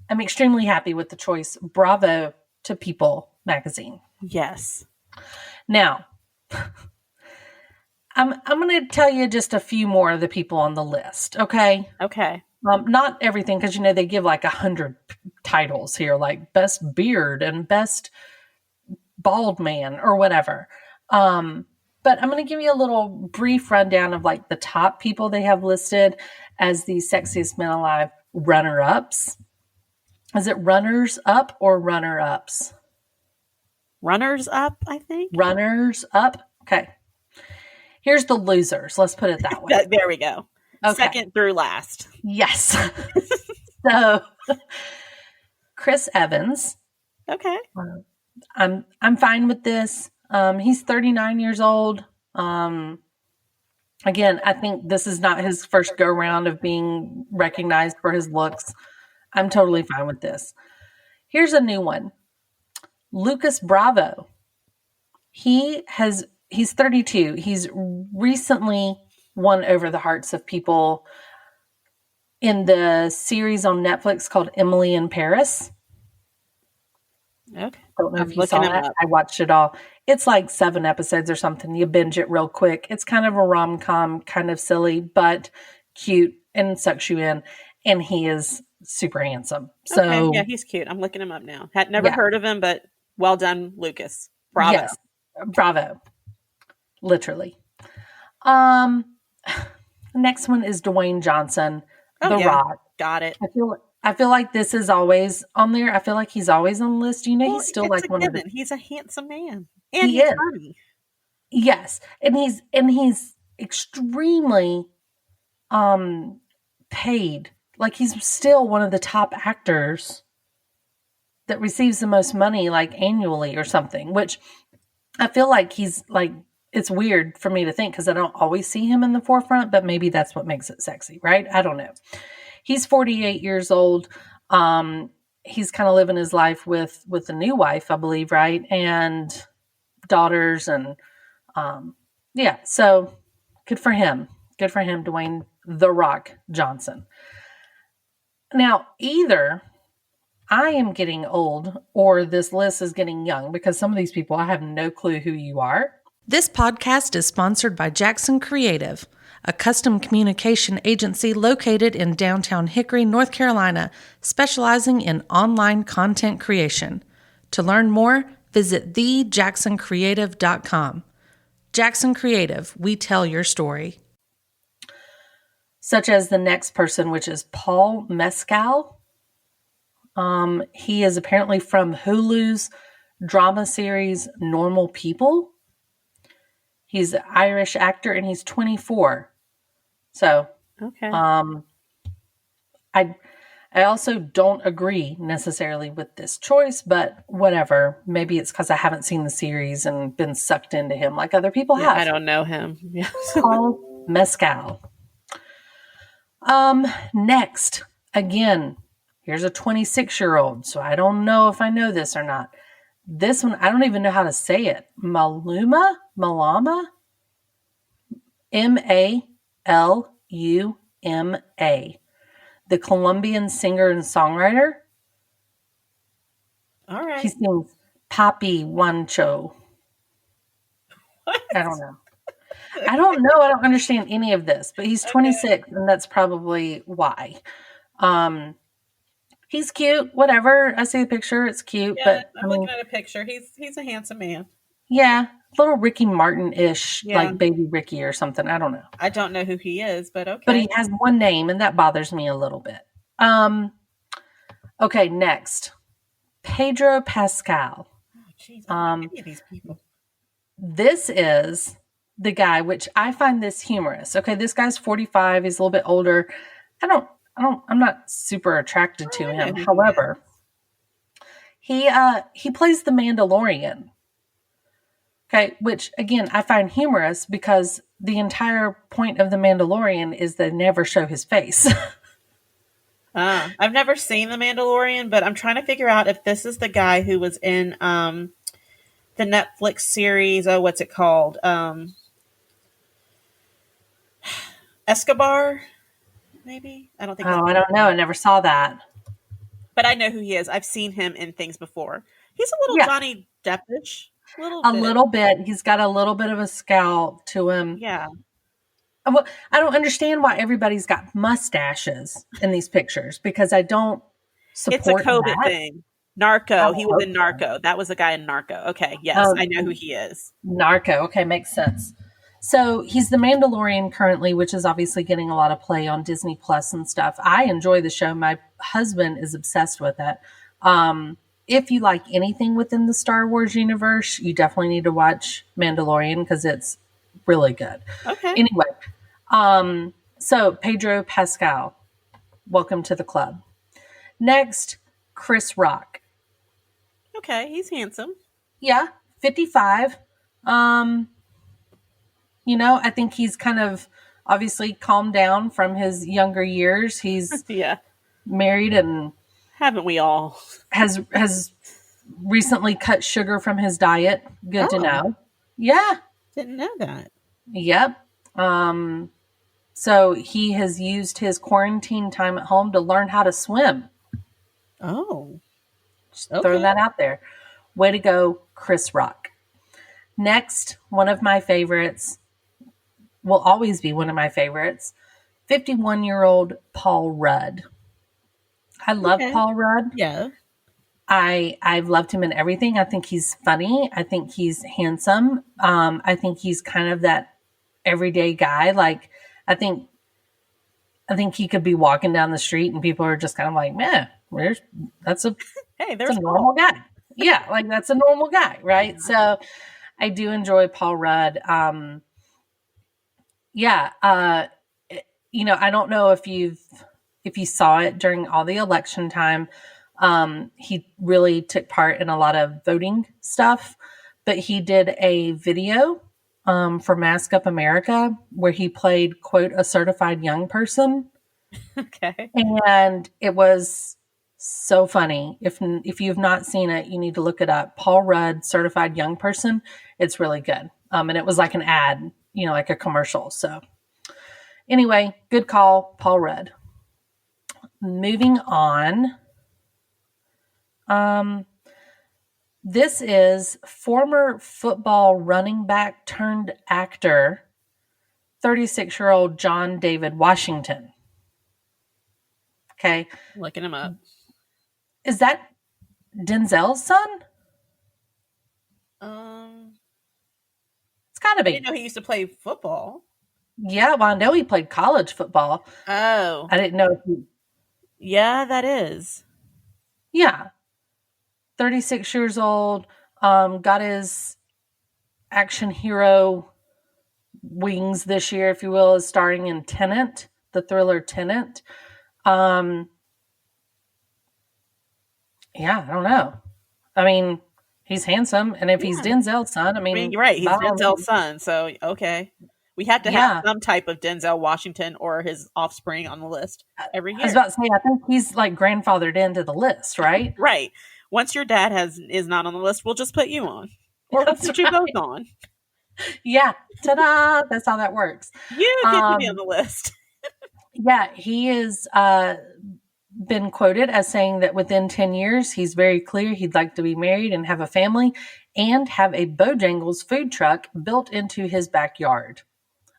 D: I'm extremely happy with the choice. Bravo to People Magazine.
C: Yes.
D: Now, I'm going to tell you just a few more of the people on the list. Okay.
C: Okay.
D: Not everything, because they give like 100 titles here, like best beard and best bald man or whatever. But I'm going to give you a little brief rundown of like the top people they have listed as the Sexiest Men Alive runner-ups. Is it runners up or runner-ups?
C: Runners up, I think.
D: Runners up. Okay. Here's the losers. Let's put it that way.
C: There we go. Okay. Second through last.
D: Yes. So, Chris Evans.
C: Okay.
D: I'm fine with this. He's 39 years old. Again, I think this is not his first go round of being recognized for his looks. I'm totally fine with this. Here's a new one. Lucas Bravo. He's 32. He's recently won over the hearts of people in the series on Netflix called Emily in Paris.
C: Okay.
D: Don't know if you saw that. I watched it all. It's like 7 episodes or something. You binge it real quick. It's kind of a rom-com, kind of silly, but cute and sucks you in. And he is super handsome. So
C: okay. Yeah, he's cute. I'm looking him up now. Had never heard of him, but well done, Lucas. Bravo.
D: Yes. Bravo. Literally. Next one is Dwayne Johnson, The Rock.
C: Got it.
D: I feel like this is always on there. I feel like he's always on the list. He's still like one of the.
C: He's a handsome man, and he's funny.
D: Yes, and he's extremely paid. Like, he's still one of the top actors that receives the most money, like annually or something. Which I feel like he's like. It's weird for me to think, because I don't always see him in the forefront, but maybe that's what makes it sexy, right? I don't know. He's 48 years old. He's kind of living his life with a new wife, I believe, right? And daughters, and so good for him. Good for him, Dwayne "The Rock" Johnson. Now, either I am getting old or this list is getting young, because some of these people, I have no clue who you are.
B: This podcast is sponsored by Jackson Creative, a custom communication agency located in downtown Hickory, North Carolina, specializing in online content creation. To learn more, visit thejacksoncreative.com. Jackson Creative, we tell your story.
D: Such as the next person, which is Paul Mescal. He is apparently from Hulu's drama series Normal People. He's an Irish actor, and he's 24. So,
C: okay.
D: I also don't agree necessarily with this choice, but whatever. Maybe it's because I haven't seen the series and been sucked into him like other people have.
C: I don't know him. Yeah.
D: Paul Mescal. Next, again, here's a 26-year-old. So I don't know if I know this or not. This one, I don't even know how to say it. Malama? Maluma, the Colombian singer and songwriter.
C: All
D: He
C: right.
D: sings Papi Wancho.
C: What?
D: I don't know. I don't know. I don't understand any of this, but he's
C: Okay.
D: 26, and that's probably why. He's cute. Whatever. I see the picture. It's cute,
C: Yeah,
D: but I
C: I'm looking
D: mean,
C: at a picture. He's a handsome man.
D: yeah, little Ricky Martin-ish,
C: Yeah.
D: like Baby Ricky or something. I don't know.
C: I don't know who he is, but
D: But
C: okay.
D: he has one name, and that bothers me a little bit. Okay, next. Pedro Pascal.
C: Oh, jeez, I don't know any of these people.
D: This is the guy, which I find this humorous. Okay, this guy's 45. He's a little bit older. I'm not super attracted to
C: I know
D: him.
C: who he
D: However, he plays the Mandalorian. Okay, which again I find humorous because the entire point of the Mandalorian is they never show his face.
C: I've never seen The Mandalorian, but I'm trying to figure out if this is the guy who was in the Netflix series. Oh, what's it called? Escobar, maybe? I don't think that's
D: Oh, I don't know. I never saw that.
C: but I know who he is. I've seen him in things before. He's a little
D: Yeah,
C: Johnny Deppish.
D: a little bit. He's got a little bit of a scowl to him.
C: Yeah.
D: Well, I don't understand why everybody's got mustaches in these pictures because I don't
C: It's a
D: support
C: COVID
D: that.
C: thing. Narco.
D: Oh,
C: He was in
D: okay.
C: Narco. That was the guy in Narco. Okay, yes,
D: Oh,
C: I know who he is.
D: Narco. Okay, makes sense. So he's the Mandalorian currently, which is obviously getting a lot of play on Disney Plus and stuff. I enjoy the show. My husband is obsessed with it. If you like anything within the Star Wars universe, you definitely need to watch Mandalorian because it's really good.
C: Okay.
D: Anyway, so Pedro Pascal, welcome to the club. Next, Chris Rock.
C: Okay, he's handsome.
D: Yeah, 55. I think he's kind of obviously calmed down from his younger years. He's
C: Yeah.
D: married and
C: Haven't we all?
D: has recently cut sugar from his diet. Good to
C: Oh.
D: know. Yeah.
C: Didn't know that.
D: Yep. So he has used his quarantine time at home to learn how to swim.
C: Oh.
D: Just
C: Okay.
D: throwing that out there. Way to go, Chris Rock. Next, one of my favorites, will always be one of my favorites, 51-year-old Paul Rudd. I love
C: Okay.
D: Paul Rudd.
C: Yeah.
D: I've loved him in everything. I think he's funny. I think he's handsome. I think he's kind of that everyday guy. Like I think he could be walking down the street and people are just kind of like, man, that's a
C: Hey,
D: that's
C: there's
D: a normal guy. Yeah, like that's a normal guy, right? So I do enjoy Paul Rudd. I don't know if you saw it during all the election time. He really took part in a lot of voting stuff, but he did a video for Mask Up America where he played, quote, a certified young person.
C: Okay.
D: And it was so funny. If you've not seen it, you need to look it up. Paul Rudd, certified young person. It's really good. And it was like an ad, like a commercial. So anyway, good call, Paul Rudd. Moving on. This is former football running back turned actor, 36-year-old John David Washington. Okay.
C: Looking him up.
D: Is that Denzel's son? It's got to
C: I
D: be.
C: didn't know he used to play football.
D: Yeah, well, I know he played college football.
C: Oh.
D: I didn't know if he...
C: Yeah, that is.
D: Yeah. 36 years old, got his action hero wings this year, if you will, is starring in Tenet, the thriller Tenet. Yeah, I don't know. I mean, he's handsome, and if he's Denzel's son, I mean,
C: you're right. He's
D: by all
C: Denzel's
D: means.
C: son, so okay. We have to have some type of Denzel Washington or his offspring on the list every year.
D: I was about to say, I think he's like grandfathered into the list, right?
C: Right. Once your dad is not on the list, we'll just put you on, or we'll put you both on.
D: Yeah. Ta-da! That's how that works.
C: You get to be on the list.
D: Yeah, he is been quoted as saying that within 10 years, he's very clear he'd like to be married and have a family and have a Bojangles food truck built into his backyard.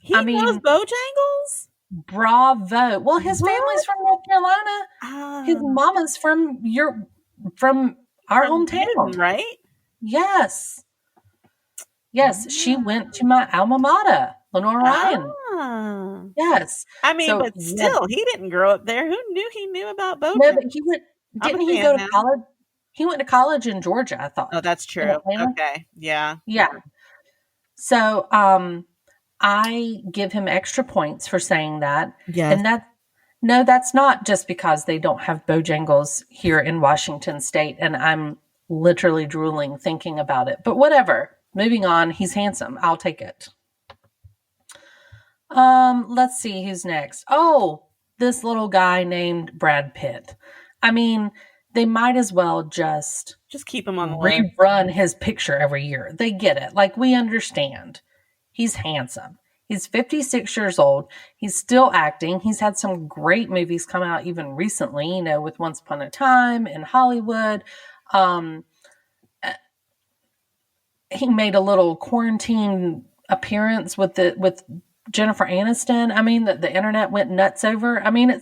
C: He
D: I
C: knows
D: mean,
C: Bojangles?
D: bravo. Well, his family's
C: What?
D: from North Carolina. His
C: Ah,
D: mama's from our
C: from Newton,
D: hometown.
C: right?
D: Yes. Yes, she went to my alma mater, Lenore Ryan.
C: Ah.
D: Yes.
C: I mean,
D: So,
C: but
D: yeah.
C: still, he didn't grow up there. Who knew he knew about
D: No,
C: Bojangles?
D: but he went,
C: I'm a
D: didn't he
C: fan
D: go to
C: now.
D: college? He went to college in Georgia, I
C: Oh,
D: thought.
C: that's
D: In
C: true.
D: Atlanta?
C: Okay. Yeah.
D: Yeah. So, I give him extra points for saying that.
C: Yes.
D: And no, that's not just because they don't have Bojangles here in Washington State. And I'm literally drooling thinking about it. But whatever. Moving on. He's handsome. I'll take it. Let's see who's next. Oh, this little guy named Brad Pitt. I mean, they might as well just
C: keep him on the list.
D: rerun his picture every year. They get it. Like, we understand. He's handsome. He's 56 years old. He's still acting. He's had some great movies come out even recently, with Once Upon a Time in Hollywood. He made a little quarantine appearance with Jennifer Aniston. I mean, the internet went nuts over. I mean,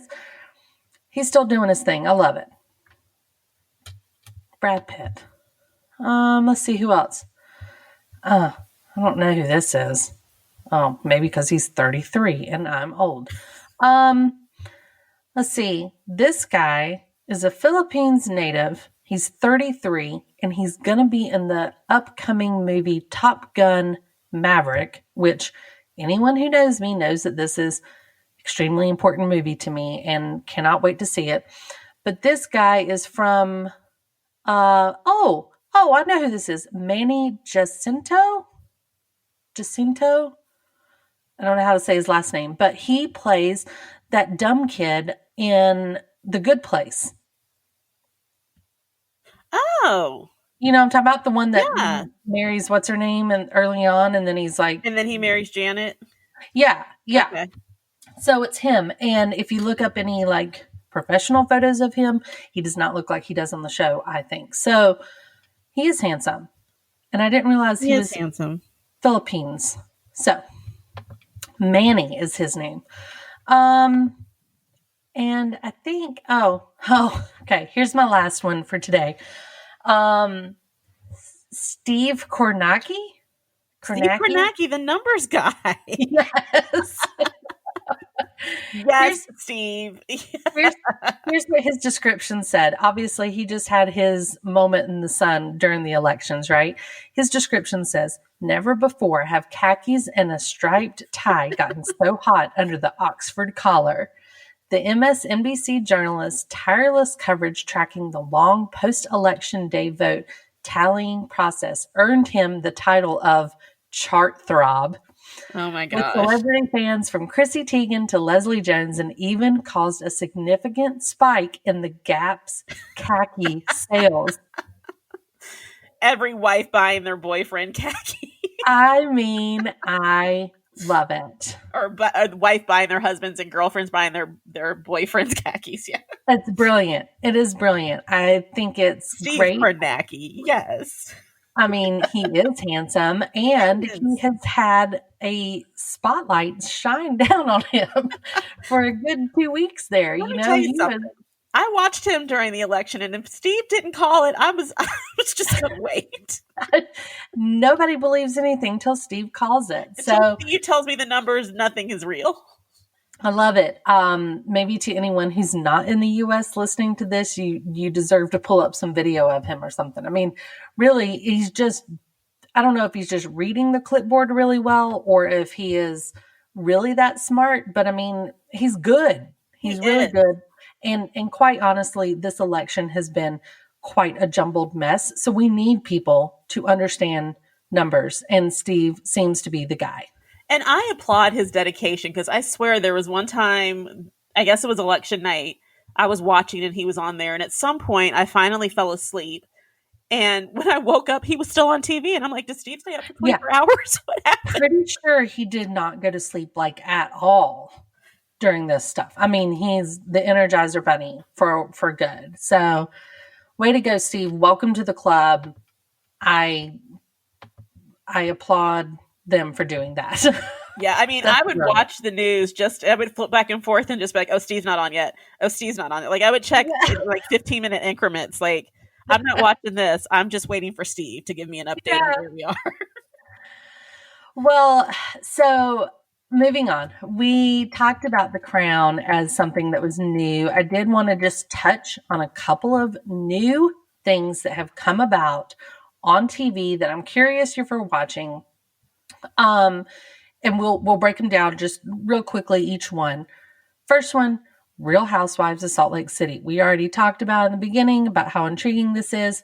D: he's still doing his thing. I love it. Brad Pitt. Let's see who else. I don't know who this is. Oh, maybe because he's 33 and I'm old. Let's see. This guy is a Philippines native. He's 33 and he's going to be in the upcoming movie Top Gun Maverick, which anyone who knows me knows that this is extremely important movie to me and cannot wait to see it. But this guy is from, I know who this is. Manny Jacinto? I don't know how to say his last name, but he plays that dumb kid in The Good Place.
C: Oh.
D: You know, I'm talking about the one that
C: Yeah.
D: marries what's her name and early on, and then he's like,
C: And then he marries Janet.
D: yeah.
C: Okay.
D: So it's him. And if you look up any like professional photos of him, he does not look like he does on the show, I think. So he is handsome. And I didn't realize he was
C: handsome.
D: Philippines. So Manny is his name. And I think, okay, here's my last one for today. Steve Kornacki?
C: Steve Kornacki, the numbers guy.
D: Yes.
C: Yes, Steve.
D: Here's what his description said. Obviously, he just had his moment in the sun during the elections, right? His description says, "Never before have khakis and a striped tie gotten so hot under the Oxford collar. The MSNBC journalist's tireless coverage tracking the long post-election day vote tallying process earned him the title of chart throb.
C: Oh my
D: With
C: gosh.
D: celebrity fans from Chrissy Teigen to Leslie Jones, and even caused a significant spike in the Gap's khaki sales."
C: Every wife buying their boyfriend khaki.
D: I mean, I love it.
C: Or a wife buying their husbands and girlfriends buying their boyfriends khakis. Yeah.
D: It's brilliant. It is brilliant. I think it's
C: Steve
D: great.
C: Kornacki, yes.
D: I mean, he is handsome, and he has had a spotlight shine down on him for a good 2 weeks there.
C: Let me tell you something. I watched him during the election, and if Steve didn't call it, I was just going to wait.
D: Nobody believes anything till Steve calls it.
C: So you tells me the numbers, nothing is real.
D: I love it. Maybe to anyone who's not in the U.S. listening to this, you deserve to pull up some video of him or something. I mean, really, I don't know if he's just reading the clipboard really well or if he is really that smart, but I mean, he's good. He's really good. And quite honestly, this election has been quite a jumbled mess. So we need people to understand numbers, and Steve seems to be the guy.
C: And I applaud his dedication, because I swear there was one time, I guess it was election night, I was watching and he was on there. And at some point I finally fell asleep. And when I woke up, he was still on TV. And I'm like, did Steve stay up for 24 hours? What happened?
D: Pretty sure he did not go to sleep like at all during this stuff. I mean, he's the Energizer Bunny for good. So way to go, Steve. Welcome to the club. I applaud them for doing that.
C: Yeah, I mean, I would watch the news, I would flip back and forth and just be like, oh, Steve's not on yet. Oh, Steve's not on it. Like, I would check in like 15-minute increments. Like, I'm not watching this. I'm just waiting for Steve to give me an update on where we are.
D: Well, so moving on. We talked about The Crown as something that was new. I did want to just touch on a couple of new things that have come about on TV that I'm curious if you're watching. And we'll break them down just real quickly, each one. First one, Real Housewives of Salt Lake City. We already talked about in the beginning about how intriguing this is,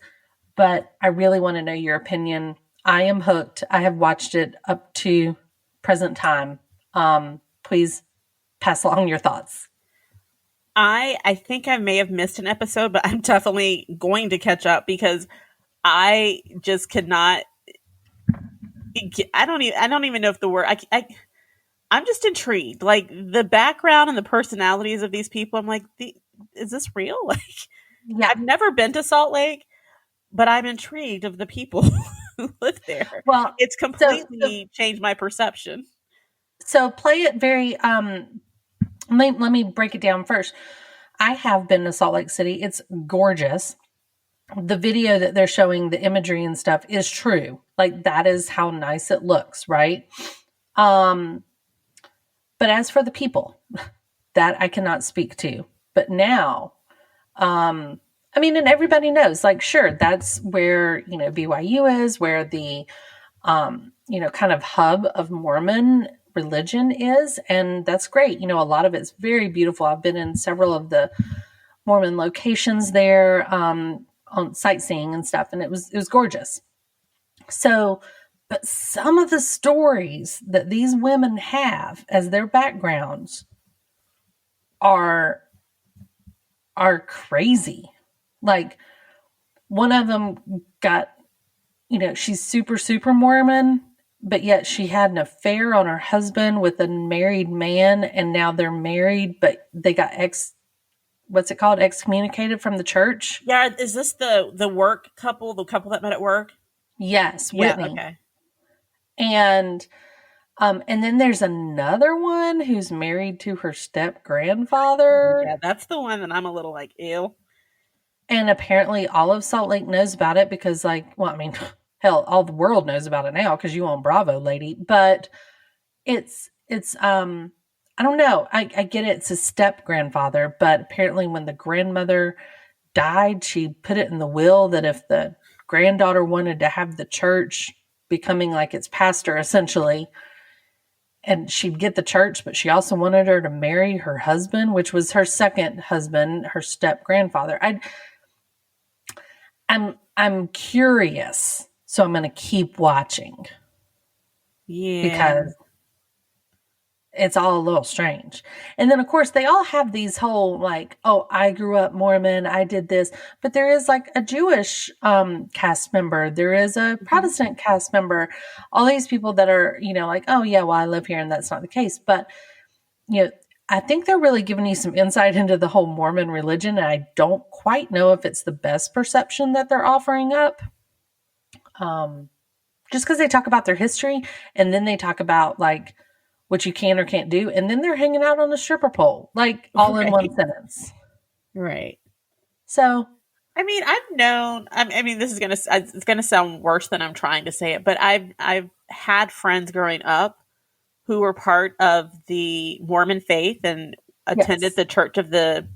D: but I really want to know your opinion. I am hooked. I have watched it up to present time. Please pass along your thoughts.
C: I think I may have missed an episode, but I'm definitely going to catch up because I just could not. I don't even know if the word. I'm just intrigued. Like the background and the personalities of these people. I'm like, is this real? Like, yeah. I've never been to Salt Lake, but I'm intrigued of the people who live there. Well, it's completely changed my perception.
D: So play it very. Let me break it down first. I have been to Salt Lake City. It's gorgeous. The video that they're showing, the imagery and stuff is true. Like that is how nice it looks, right? But as for the people, that I cannot speak to. But now, I mean, and everybody knows, like, sure, that's where, BYU is, where the, kind of hub of Mormon religion is. And that's great. A lot of it's very beautiful. I've been in several of the Mormon locations there, on sightseeing and stuff. And it was gorgeous. So, but some of the stories that these women have as their backgrounds are crazy. Like one of them got, she's super, super Mormon, but yet she had an affair on her husband with a married man. And now they're married, but they got excommunicated from the church.
C: Yeah. Is this the work couple, the couple that met at work?
D: Yes. Whitney.
C: Yeah, okay.
D: And then there's another one who's married to her step grandfather.
C: Yeah, that's the one that I'm a little like, ew.
D: And apparently all of Salt Lake knows about it because hell, all the world knows about it now because you on Bravo, lady. But it's I don't know. I get it. It's a step grandfather, but apparently when the grandmother died, she put it in the will that if the granddaughter wanted to have the church becoming like its pastor, essentially, and she'd get the church, but she also wanted her to marry her husband, which was her second husband, her step grandfather. I'm curious, so I'm going to keep watching.
C: Yeah.
D: Because it's all a little strange. And then, of course, they all have these whole like, oh, I grew up Mormon, I did this. But there is like a Jewish cast member. There is a Protestant cast member. All these people that are, like, oh, yeah, well, I live here. And that's not the case. But, I think they're really giving you some insight into the whole Mormon religion. And I don't quite know if it's the best perception that they're offering up. Just because they talk about their history and then they talk about like, what you can or can't do. And then they're hanging out on a stripper pole, like all in one sentence.
C: Right.
D: So,
C: I mean, this is it's going to sound worse than I'm trying to say it, but I've had friends growing up who were part of the Mormon faith and attended the Church of the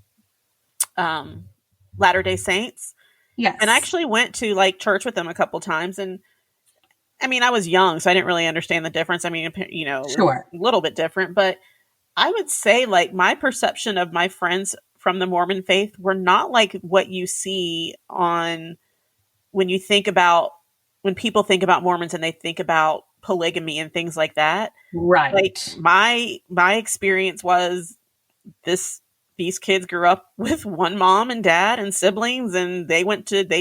C: Latter-day Saints.
D: Yes.
C: And I actually went to like church with them a couple times. And I mean, I was young, so I didn't really understand the difference. I mean,
D: sure,
C: a little bit different, but I would say like my perception of my friends from the Mormon faith were not like what you see on when people think about Mormons and they think about polygamy and things like that.
D: Right.
C: Like my experience was this these kids grew up with one mom and dad and siblings, and they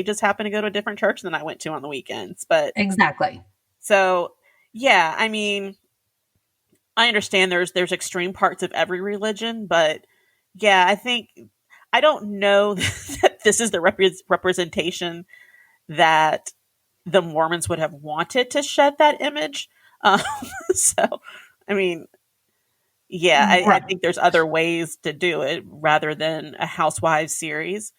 C: just happened to go to a different church than I went to on the weekends. But
D: Exactly.
C: so, yeah, I mean, I understand there's extreme parts of every religion, but yeah, I don't know that this is the representation that the Mormons would have wanted to shed that image. Um, so, I mean, yeah, I
D: Right.
C: think there's other ways to do it rather than a Housewives series.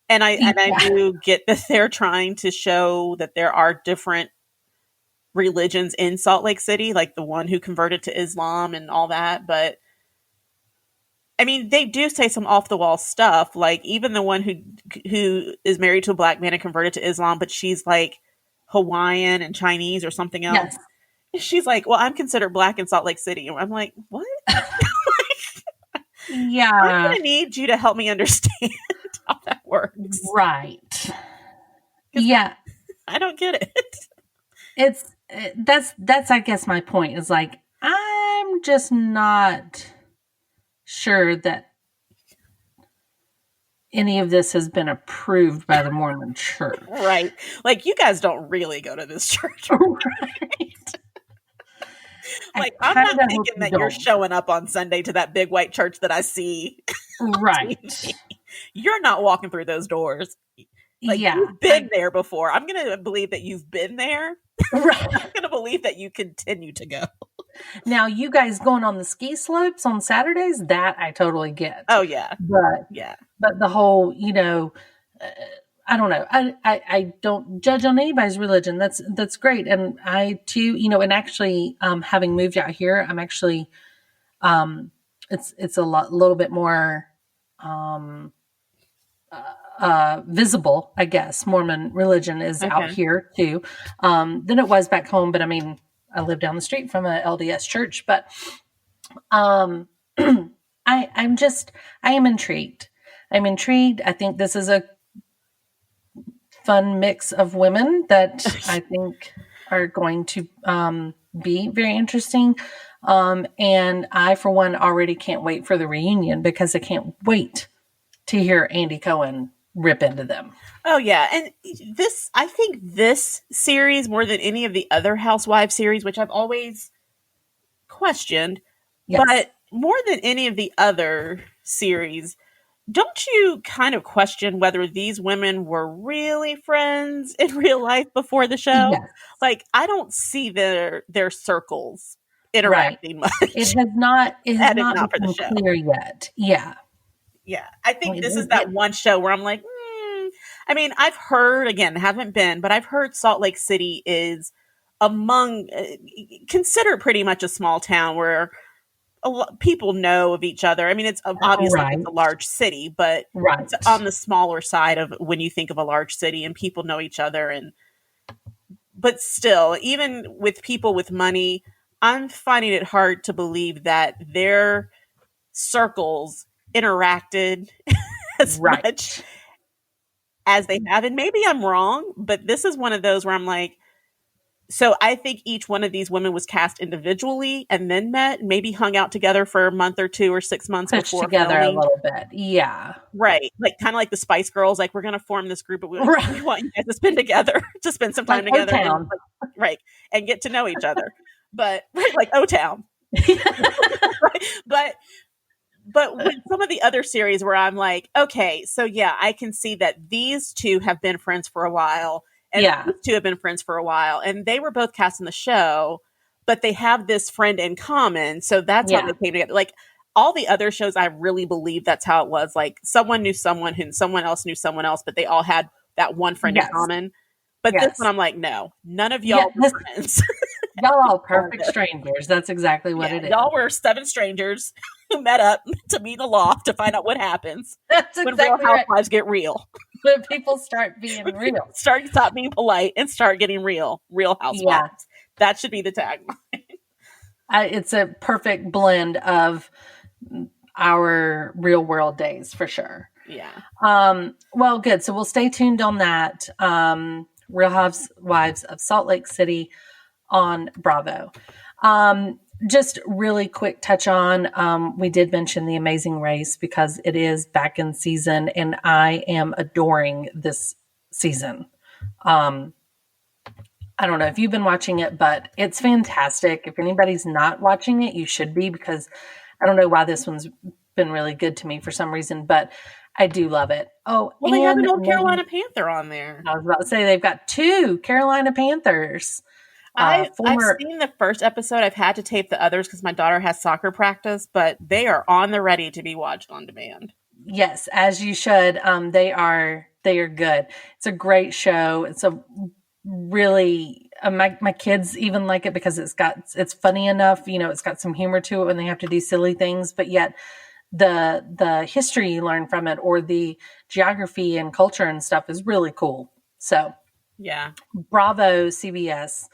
C: And I
D: Yeah.
C: do get that they're trying to show that there are different religions in Salt Lake City, like the one who converted to Islam and all that. But I mean, they do say some off the wall stuff, like even the one who is married to a black man and converted to Islam, but she's like Hawaiian and Chinese or something else.
D: Yes.
C: She's like, "Well, I'm considered black in Salt Lake City." I'm like, "What?" I'm
D: Yeah.
C: gonna need you to help me understand how that works.
D: Right.
C: 'Cause
D: Yeah.
C: I don't get it.
D: It's that's I guess my point is like I'm just not sure that any of this has been approved by the Mormon Church.
C: Right. Like, you guys don't really go to this church.
D: Right.
C: Like,
D: I
C: I'm not
D: kinda hope
C: thinking
D: you
C: that you're
D: don't.
C: showing up on Sunday to that big white church that I see.
D: Right.
C: You're not walking through those doors. Like,
D: Yeah.
C: you've been there before. I'm going to believe that you've been there.
D: Right.
C: I'm going to believe that you continue to go.
D: Now, you guys going on the ski slopes on Saturdays, that I totally get.
C: Oh, yeah.
D: But
C: Yeah.
D: the whole, I don't know. I don't judge on anybody's religion. That's great. And I too, and actually, having moved out here, I'm actually, it's a little bit more, visible, I guess. Mormon religion is out
C: Okay.
D: here too, than it was back home. But I mean, I live down the street from a LDS church, but, I am intrigued. I'm intrigued. I think this is a fun mix of women that I think are going to be very interesting. And I, for one, already can't wait for the reunion because I can't wait to hear Andy Cohen rip into them.
C: Oh, yeah. And I think this series, more than any of the other Housewives series, which I've always questioned,
D: Yes.
C: but more than any of the other series, don't you kind of question whether these women were really friends in real life before the show?
D: Yes.
C: Like, I don't see their circles
D: Right.
C: interacting much.
D: It has not
C: That is not for the
D: become
C: show.
D: clear yet. Yeah.
C: Yeah. I think
D: Well,
C: this is that one show where I'm like, I mean, I've heard, again, haven't been, but I've heard Salt Lake City is considered pretty much a small town where people know of each other. I mean, it's obviously
D: Right.
C: it's a large city, but
D: Right.
C: it's on the smaller side of when you think of a large city and people know each other. But still, even with people with money, I'm finding it hard to believe that their circles interacted as
D: Right.
C: much as they have. And maybe I'm wrong, but this is one of those where I'm like, so I think each one of these women was cast individually and then met, maybe hung out together for a month or 2 or 6 months
D: Pushed
C: before
D: together
C: filming.
D: a little bit. Yeah.
C: Right. Like kind of like the Spice Girls, like we're going to form this group, but we
D: Right.
C: want you guys to spend together, to spend some time
D: Like
C: together. And,
D: O-Town.
C: right. And get to know each other. But right, like O-Town. Right. But with some of the other series where I'm like, okay, so yeah, I can see that these two have been friends for a while, and
D: Yeah.
C: these two have been friends for a while, and they were both cast in the show, but they have this friend in common, so that's how
D: Yeah.
C: they came together. Like all the other shows, I really believe that's how it was. Like someone knew someone who someone else knew someone else, but they all had that one friend
D: Yes.
C: in common. But this
D: Yes.
C: one, I'm like, no, none of y'all
D: Yeah,
C: were friends.
D: Y'all all perfect strangers. That's exactly what
C: Yeah,
D: it is.
C: y'all were 7 strangers who met up to meet in a loft to find out what happens
D: That's
C: when
D: exactly
C: Real
D: right.
C: Housewives get real.
D: When people start being real.
C: Stop being polite and start getting real. Real Housewives.
D: Yeah.
C: That should be the tagline.
D: It's a perfect blend of our real world days for sure.
C: Yeah.
D: Well, good. So we'll stay tuned on that. Real Housewives of Salt Lake City on Bravo. just really quick touch on, we did mention The Amazing Race because it is back in season and I am adoring this season. I don't know if you've been watching it, but it's fantastic. If anybody's not watching it, you should be, because I don't know why this one's been really good to me for some reason, but I do love it. Oh,
C: Well, they have an
D: and
C: old Carolina Panther on there.
D: I was about to say they've got 2 Carolina Panthers.
C: I've
D: Former,
C: seen the first episode. I've had to tape the others because my daughter has soccer practice, but they are on the ready to be watched on demand.
D: yes, as you should. They are good. It's a great show. It's a really my kids even like it because it's funny enough. You know, it's got some humor to it when they have to do silly things, but yet the history you learn from it, or the geography and culture and stuff, is really cool. So
C: Yeah.
D: bravo, CBS.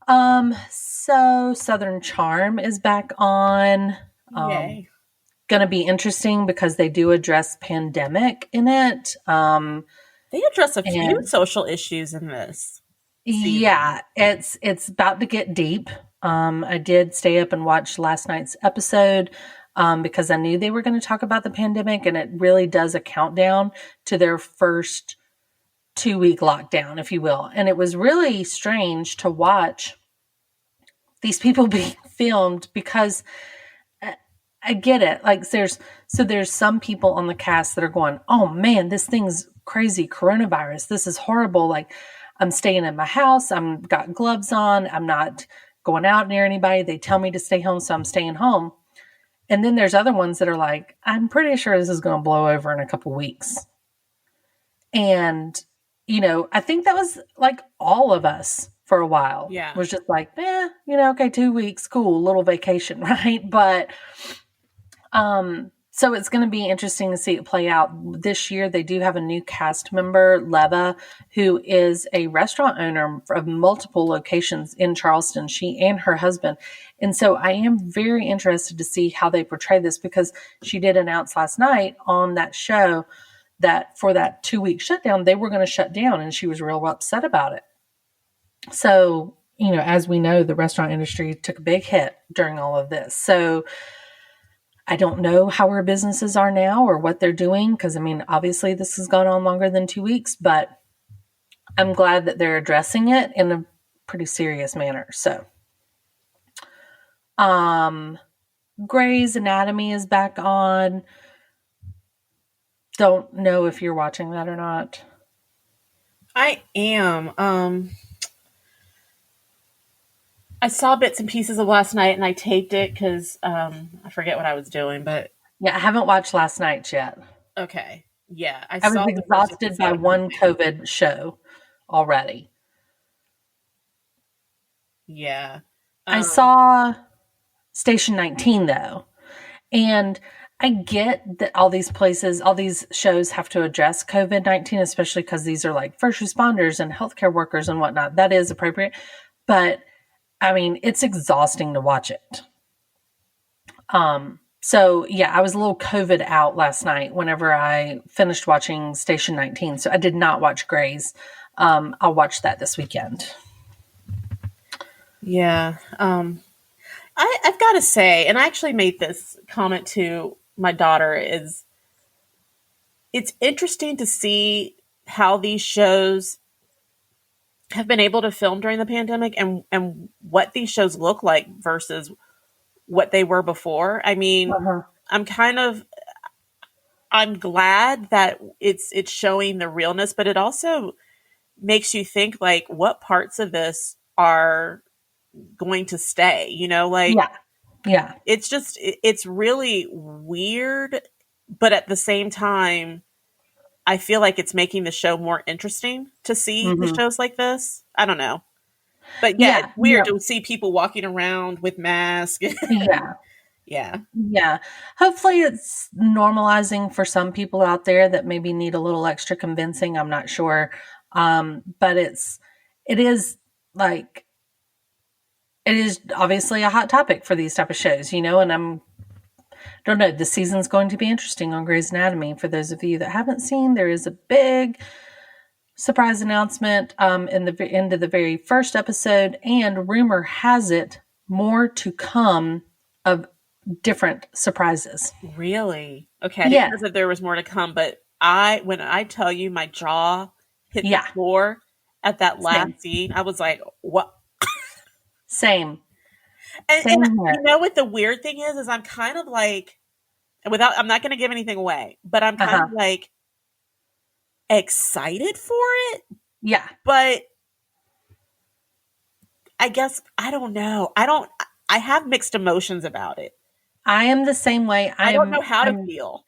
D: So Southern Charm is back on.
C: Yay.
D: Gonna be interesting because they do address pandemic in it.
C: They address a few
D: and-
C: social issues in this.
D: Yeah, it's about to get deep. I did stay up and watch last night's episode because I knew they were going to talk about the pandemic, and it really does a countdown to their first 2-week lockdown, if you will. And it was really strange to watch these people being filmed because I get it. Like there's some people on the cast that are going, "Oh man, this thing's crazy, coronavirus. This is horrible. Like I'm staying in my house. I'm got gloves on. I'm not going out near anybody. They tell me to stay home, so I'm staying home." And then there's other ones that are like, "I'm pretty sure this is going to blow over in a couple weeks." And, you know, I think that was like all of us for a while.
C: Yeah.
D: Was just like, okay, 2 weeks, cool, little vacation, right? But, so it's going to be interesting to see it play out. This year, they do have a new cast member, Leva, who is a restaurant owner of multiple locations in Charleston, she and her husband. And so I am very interested to see how they portray this, because she did announce last night on that show that for that 2-week shutdown, they were going to shut down, and she was real upset about it. So, you know, as we know, the restaurant industry took a big hit during all of this. So I don't know how her businesses are now or what they're doing, because, I mean, obviously this has gone on longer than 2 weeks, but I'm glad that they're addressing it in a pretty serious manner. So, Grey's Anatomy is back on. Don't know if you're watching that or not.
C: I am. I saw bits and pieces of last night, and I taped it because I forget what I was doing. But
D: yeah, I haven't watched last night's yet.
C: Okay, yeah,
D: I was exhausted by one COVID show already.
C: Yeah,
D: I saw Station 19 though, and I get that all these shows have to address COVID-19, especially because these are like first responders and healthcare workers and whatnot. That is appropriate, but I mean, it's exhausting to watch it. So yeah, I was a little COVID out last night whenever I finished watching Station 19. So I did not watch Grey's. I'll watch that this weekend.
C: Yeah. I've got to say, and I actually made this comment to my daughter, is it's interesting to see how these shows have been able to film during the pandemic, and what these shows look like versus what they were before. I mean, I'm glad that it's showing the realness, but it also makes you think, like, what parts of this are going to stay, you know, like,
D: yeah.
C: It's really weird, but at the same time, I feel like it's making the show more interesting to see the shows like this. I don't know. But yeah, it's weird to see people walking around with masks.
D: Yeah. Hopefully it's normalizing for some people out there that maybe need a little extra convincing. I'm not sure. But it is obviously a hot topic for these type of shows, you know, and I don't know, the season's going to be interesting on Grey's Anatomy. For those of you that haven't seen, there is a big surprise announcement in the end of the very first episode, and rumor has it more to come of different surprises.
C: Really? Okay. I
D: Yeah.
C: didn't know that there was more to come, but when I tell you my jaw hit the
D: Yeah.
C: floor at that
D: Same.
C: last scene, I was like, what?
D: Same.
C: And
D: Same here.
C: you know what the weird thing is I'm kind of like, I'm not going to give anything away, but I'm kind of like excited for it.
D: Yeah.
C: But I guess, I don't know. I have mixed emotions about it.
D: I am the same way.
C: I don't know how to feel.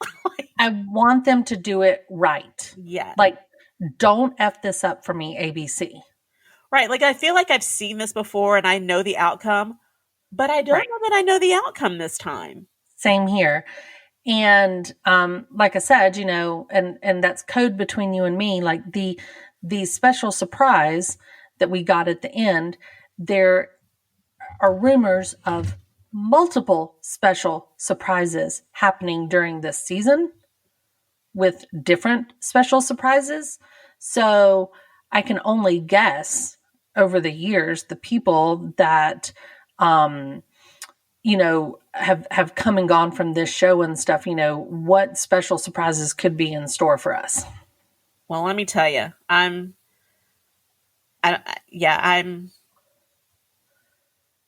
D: I want them to do it right.
C: Yeah.
D: Like, don't F this up for me, ABC.
C: Right. Like, I feel like I've seen this before and I know the outcome, but I don't know that I know the outcome this time.
D: Same here. And like I said, you know, and that's code between you and me. Like the special surprise that we got at the end, there are rumors of multiple special surprises happening during this season with different special surprises. So I can only guess over the years the people that you know have come and gone from this show and stuff, you know, what special surprises could be in store for us.
C: Well, let me tell you,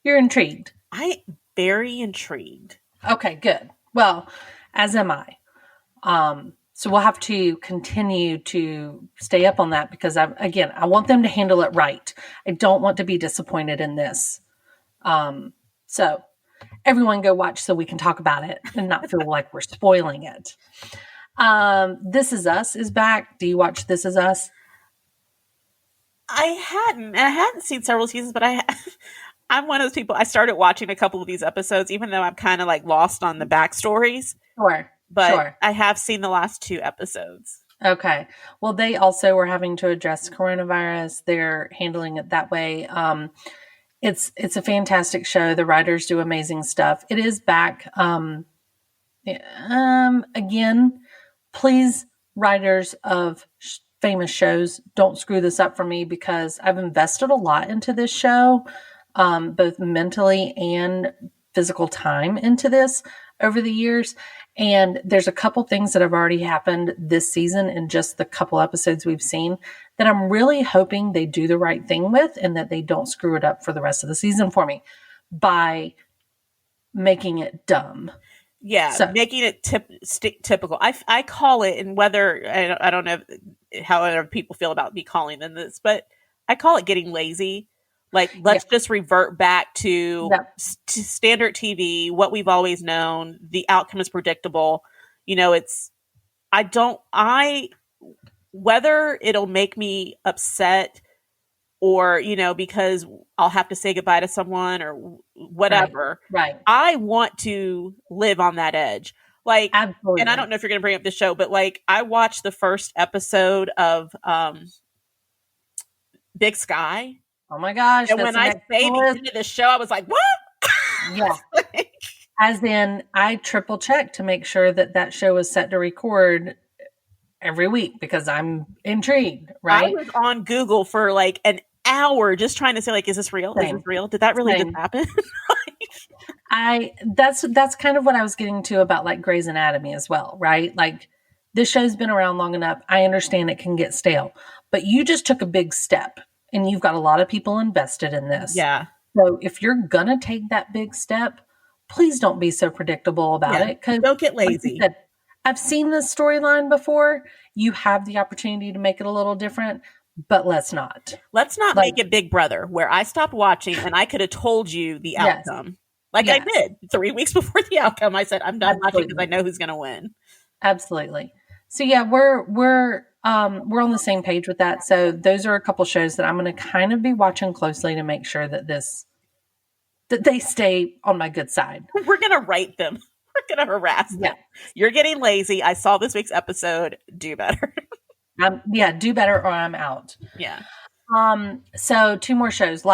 D: You're intrigued.
C: I'm very intrigued.
D: Okay, good. Well, as am I. So we'll have to continue to stay up on that because I want them to handle it right. I don't want to be disappointed in this. So everyone go watch so we can talk about it and not feel like we're spoiling it. This Is Us is back. Do you watch This Is Us?
C: I hadn't seen several seasons, but I'm one of those people. I started watching a couple of these episodes, even though I'm kind of like lost on the backstories.
D: Sure.
C: But I have seen the last 2 episodes.
D: Okay. Well, they also were having to address coronavirus. They're handling it that way. It's a fantastic show. The writers do amazing stuff. It is back. Again, please, writers of famous shows, don't screw this up for me because I've invested a lot into this show, both mentally and physical time into this over the years. And there's a couple things that have already happened this season in just the couple episodes we've seen that I'm really hoping they do the right thing with and that they don't screw it up for the rest of the season for me by making it dumb.
C: Yeah, so, making it typical. I call it, and whether I don't know how other people feel about me calling them this, but I call it getting lazy. Like, let's just revert back to standard TV, what we've always known. The outcome is predictable. You know, whether it'll make me upset or, you know, because I'll have to say goodbye to someone or whatever.
D: Right.
C: I want to live on that edge. Like,
D: absolutely.
C: And I don't know if you're going to bring up this show, but like, I watched the first episode of Big Sky.
D: Oh my gosh.
C: And when I say the end of the show, I was like, what?
D: Yeah. As in, I triple check to make sure that show is set to record every week because I'm intrigued, right?
C: I was on Google for like an hour just trying to say, like, is this real? Same. Is this real? Did that really just happen?
D: That's kind of what I was getting to about like Grey's Anatomy as well, right? Like, this show's been around long enough. I understand it can get stale, but you just took a big step and you've got a lot of people invested in this.
C: Yeah.
D: So if you're going to take that big step, please don't be so predictable about it. 'Cause
C: don't get lazy.
D: Like I've seen this storyline before. You have the opportunity to make it a little different, but let's not.
C: Let's not make it Big Brother, where I stopped watching and I could have told you the outcome. Like I did 3 weeks before the outcome. I said, I'm done watching because I know who's going to win.
D: Absolutely. So yeah, we're on the same page with that. So those are a couple shows that I'm going to kind of be watching closely to make sure that they stay on my good side.
C: We're going to write them. We're going to harass them. You're getting lazy. I saw this week's episode. Do better.
D: Do better or I'm out.
C: Yeah.
D: So 2 more shows.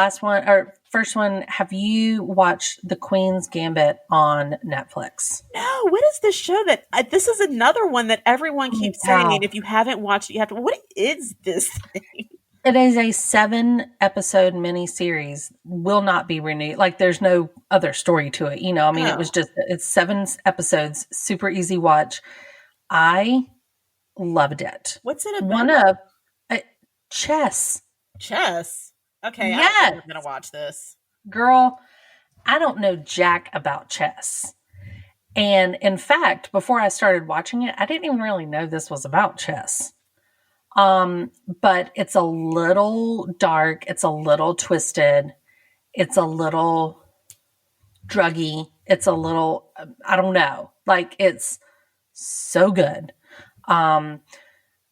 D: First one, have you watched The Queen's Gambit on Netflix?
C: No, what is this show this is another one that everyone keeps saying, if you haven't watched it, you have to, what is this thing?
D: It is a 7-episode miniseries, will not be renewed. Like, there's no other story to it. You know, I mean, it was
C: Oh.
D: just, it's 7 episodes, super easy watch. I loved it.
C: What's it
D: One
C: about?
D: of chess.
C: Chess. Okay, I don't think
D: Yes,
C: I'm gonna watch this.
D: girl, I don't know jack about chess. And in fact, before I started watching it, I didn't even really know this was about chess. But it's a little dark, it's a little twisted, it's a little druggy, it's a little, I don't know. Like, it's so good.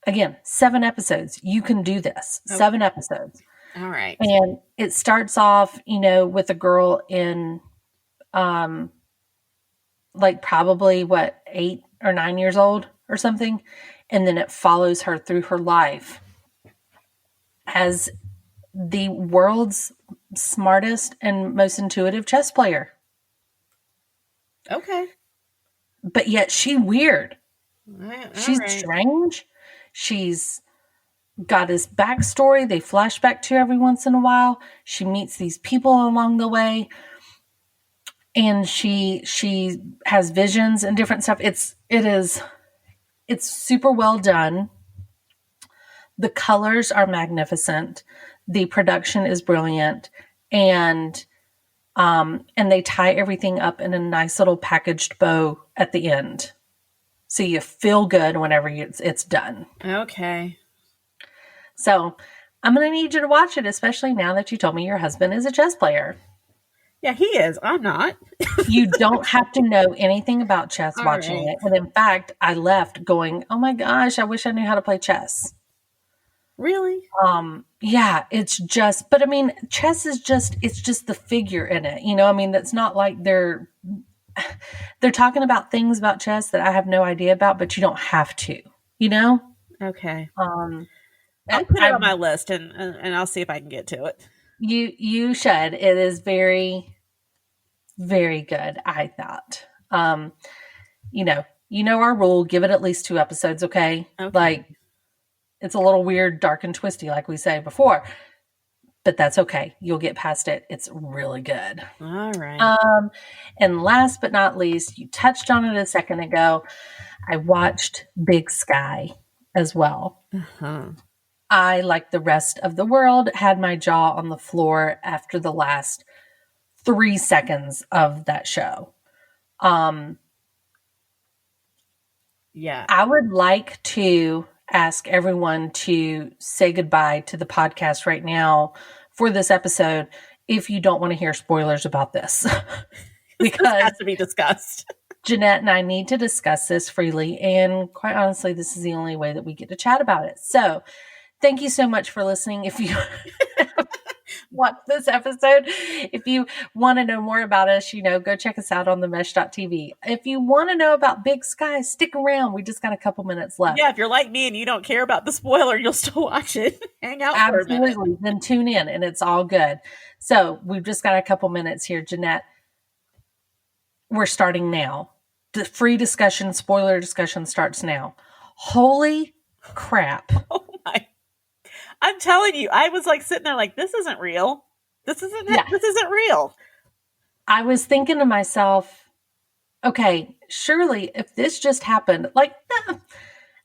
D: Again, 7 episodes. You can do this.
C: Okay.
D: 7 episodes.
C: All right.
D: And it starts off, with a girl in like probably 8 or 9 years old or something. And then it follows her through her life as the world's smartest and most intuitive chess player.
C: Okay.
D: But yet she's weird.
C: All
D: She's
C: right.
D: strange. She's got this backstory. They flash back to every once in a while. She meets these people along the way. And she has visions and different stuff. It's super well done. The colors are magnificent. The production is brilliant, and they tie everything up in a nice little packaged bow at the end, so you feel good whenever it's done.
C: Okay.
D: So I'm going to need you to watch it, especially now that you told me your husband is a chess player.
C: Yeah, he is. I'm not.
D: You don't have to know anything about chess
C: All
D: watching
C: right.
D: it. And in fact, I left going, oh my gosh, I wish I knew how to play chess.
C: Really?
D: Yeah, it's just, but I mean, chess is just, it's just the figure in it. I mean, that's not like they're talking about things about chess that I have no idea about, but you don't have to,
C: Okay.
D: Um,
C: I'll put it on my list and I'll see if I can get to it.
D: You should. It is very, very good, I thought. Our rule, give it at least 2 episodes, okay? Like, it's a little weird, dark and twisty, like we said before. But that's okay. You'll get past it. It's really good.
C: All right.
D: And last but not least, you touched on it a second ago. I watched Big Sky as well.
C: Uh-huh.
D: I, like the rest of the world, had my jaw on the floor after the last 3 seconds of that show.
C: Yeah.
D: I would like to ask everyone to say goodbye to the podcast right now for this episode if you don't want to hear spoilers about this. Because
C: this has to be discussed.
D: Jeanette and I need to discuss this freely, and quite honestly, this is the only way that we get to chat about it. So thank you so much for listening. If you watch this episode, if you want to know more about us, go check us out on themesh.tv. If you want to know about Big Sky, stick around. We just got a couple minutes left.
C: Yeah, if you're like me and you don't care about the spoiler, you'll still watch it. Hang out for a minute.
D: Absolutely. Then tune in and it's all good. So we've just got a couple minutes here. Jeanette, we're starting now. The free discussion, spoiler discussion starts now. Holy crap.
C: Oh my. I'm telling you, I was like sitting there like, this isn't real. This isn't real.
D: I was thinking to myself, okay, surely if this just happened, like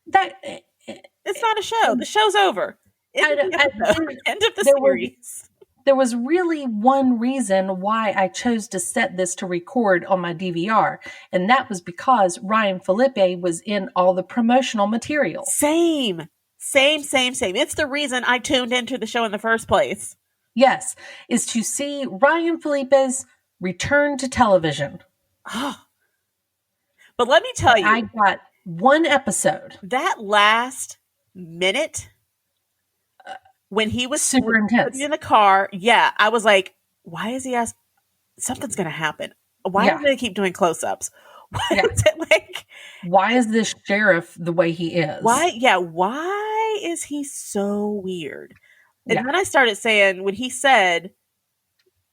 D: that.
C: It's not a show. The show's over. End of the series.
D: There was really one reason why I chose to set this to record on my DVR, and that was because Ryan Felipe was in all the promotional material.
C: Same. It's the reason I tuned into the show in the first place.
D: Yes, is to see Ryan Felipe's return to television.
C: Oh. But let me tell you,
D: I got 1 episode.
C: That last minute when he was
D: super intense
C: in the car, yeah, I was like, why is he asking? Something's going to happen. Why do they keep doing close-ups? Why is it like?
D: Why is this sheriff the way he is?
C: Why is he so weird? And then I started saying, when he said,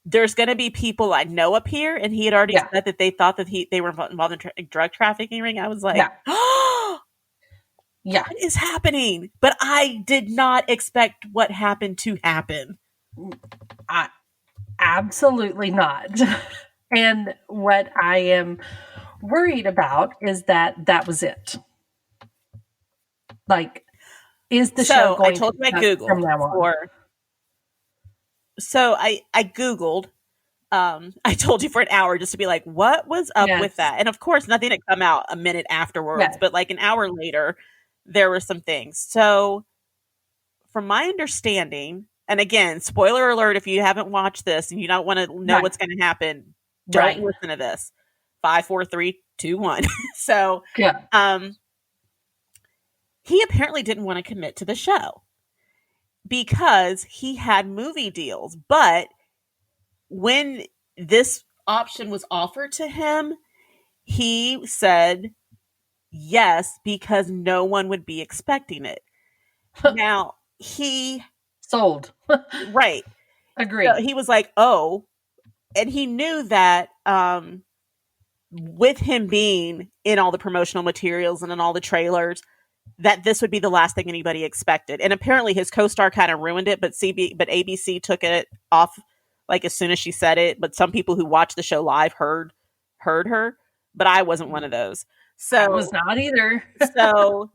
C: there's going to be people I know up here, and he had already said that they thought that they were involved in drug trafficking ring, I was like,
D: Yeah.
C: what is happening? But I did not expect what happened to happen.
D: Absolutely not. And what I am worried about is that was it. Like, is the show
C: So I
D: going to
C: told you I
D: suck from
C: Googled
D: now on?
C: I Googled. I told you for an hour just to be like, what was up with
D: Yes.
C: that? And of course, nothing had come out a minute afterwards,
D: Yes.
C: but like an hour later, there were some things. So, from my understanding, and again, spoiler alert if you haven't watched this and you don't want to know
D: Right.
C: what's going to happen, don't
D: Right.
C: listen to this. 5, 4, 3, 2, 1. So,
D: Good.
C: he apparently didn't want to commit to the show because he had movie deals. But when this option was offered to him, he said yes because no one would be expecting it. Now,
D: Sold.
C: right.
D: Agree.
C: So he was like, oh, and he knew that with him being in all the promotional materials and in all the trailers, that this would be the last thing anybody expected. And apparently his co-star kind of ruined it, but ABC took it off like as soon as she said it. But some people who watched the show live heard her, but I wasn't one of those. So
D: I was not either.
C: so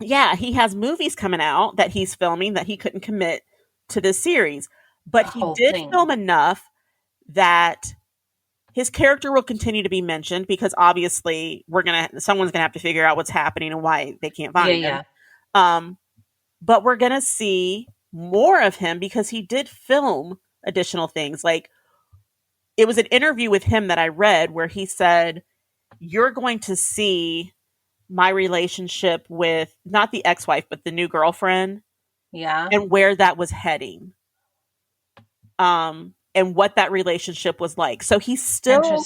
C: yeah, he has movies coming out that he's filming that he couldn't commit to this series. But he did film enough that his character will continue to be mentioned because obviously someone's gonna have to figure out what's happening and why they can't find him. But we're gonna see more of him because he did film additional things. Like, it was an interview with him that I read where he said, "You're going to see my relationship with not the ex-wife, but the new girlfriend, and where that was heading, and what that relationship was like." So he's still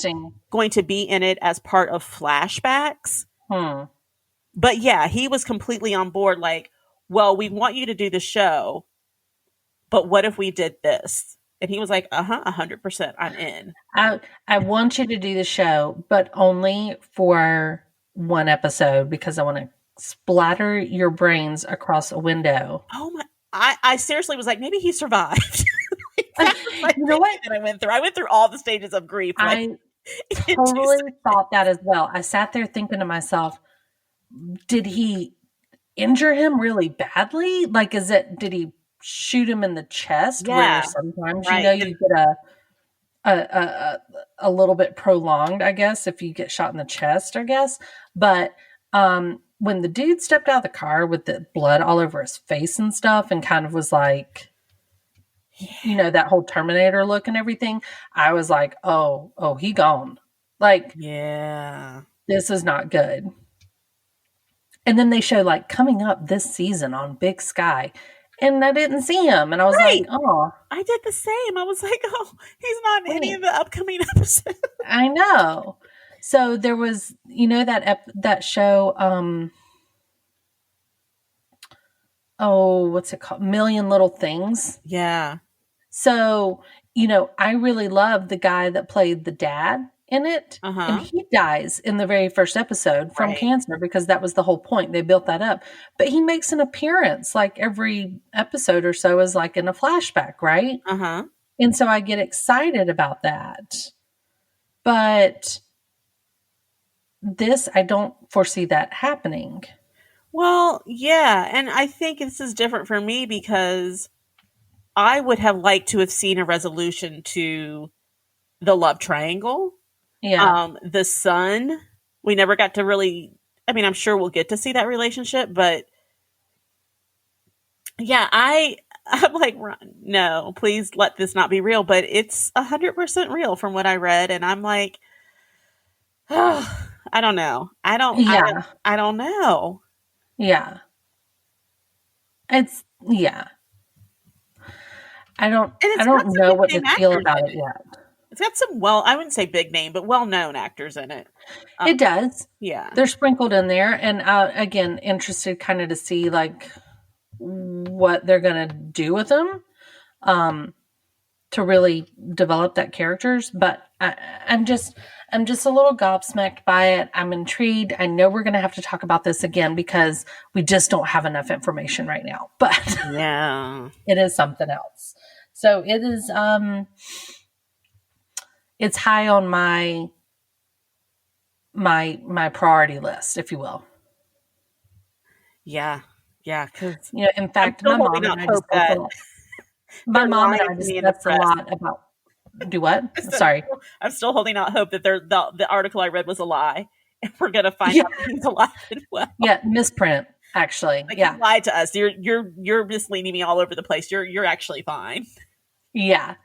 C: going to be in it as part of flashbacks. But yeah, he was completely on board. Like, well, we want you to do the show, but what if we did this? And he was like, 100%, I'm in.
D: I want you to do the show, but only for one episode because I want to splatter your brains across a window.
C: Oh my! I seriously was like, maybe he survived.
D: You know what?
C: That I went through all the stages of grief.
D: I totally thought that as well. I sat there thinking to myself, did he injure him really badly? Like, did he shoot him in the chest?
C: Yeah,
D: where sometimes
C: right.
D: you get a little bit prolonged, I guess, if you get shot in the chest, I guess. But when the dude stepped out of the car with the blood all over his face and stuff and kind of was like, that whole Terminator look and everything, I was like, oh, he gone. Like,
C: yeah,
D: this is not good. And then they show like coming up this season on Big Sky, and I didn't see him, and I was like, oh,
C: I did the same. I was like, oh, he's not in any of the upcoming episodes.
D: I know. So there was, that show, what's it called? Million Little Things.
C: Yeah.
D: So, I really love the guy that played the dad in it. And he dies in the very first episode from cancer because that was the whole point. They built that up. But he makes an appearance like every episode or so is like in a flashback, right? And so I get excited about that. But this, I don't foresee that happening.
C: Well, yeah. And I think this is different for me because I would have liked to have seen a resolution to the love triangle.
D: Yeah.
C: The son, we never got to really, I'm sure we'll get to see that relationship, but yeah, I'm like, no, please let this not be real. But it's 100% real from what I read. And I'm like, oh, I don't know. I don't know.
D: Yeah. I don't know what to feel about it yet.
C: It's got some, I wouldn't say big name, but well-known actors in it.
D: It does.
C: Yeah.
D: They're sprinkled in there. And again, interested kind of to see like what they're going to do with them to really develop that characters. But I'm I'm just a little gobsmacked by it. I'm intrigued. I know we're going to have to talk about this again because we just don't have enough information right now, but
C: Yeah.
D: it is something else. So it is, it's high on my priority list, if you will.
C: Yeah. Yeah. Because
D: You know, in fact,
C: still
D: my mom
C: holding
D: and
C: out
D: I
C: hope
D: discuss
C: that
D: a lot. My
C: they're
D: mom and
C: lying
D: I
C: to me in the
D: discuss a
C: press.
D: lot about do what? Sorry.
C: I'm still holding out hope that the article I read was a lie. And we're gonna find
D: Yeah.
C: out that he's alive and well.
D: Yeah, misprint actually.
C: Like
D: Yeah.
C: you lied to us. You're misleading me all over the place. You're actually fine.
D: Yeah.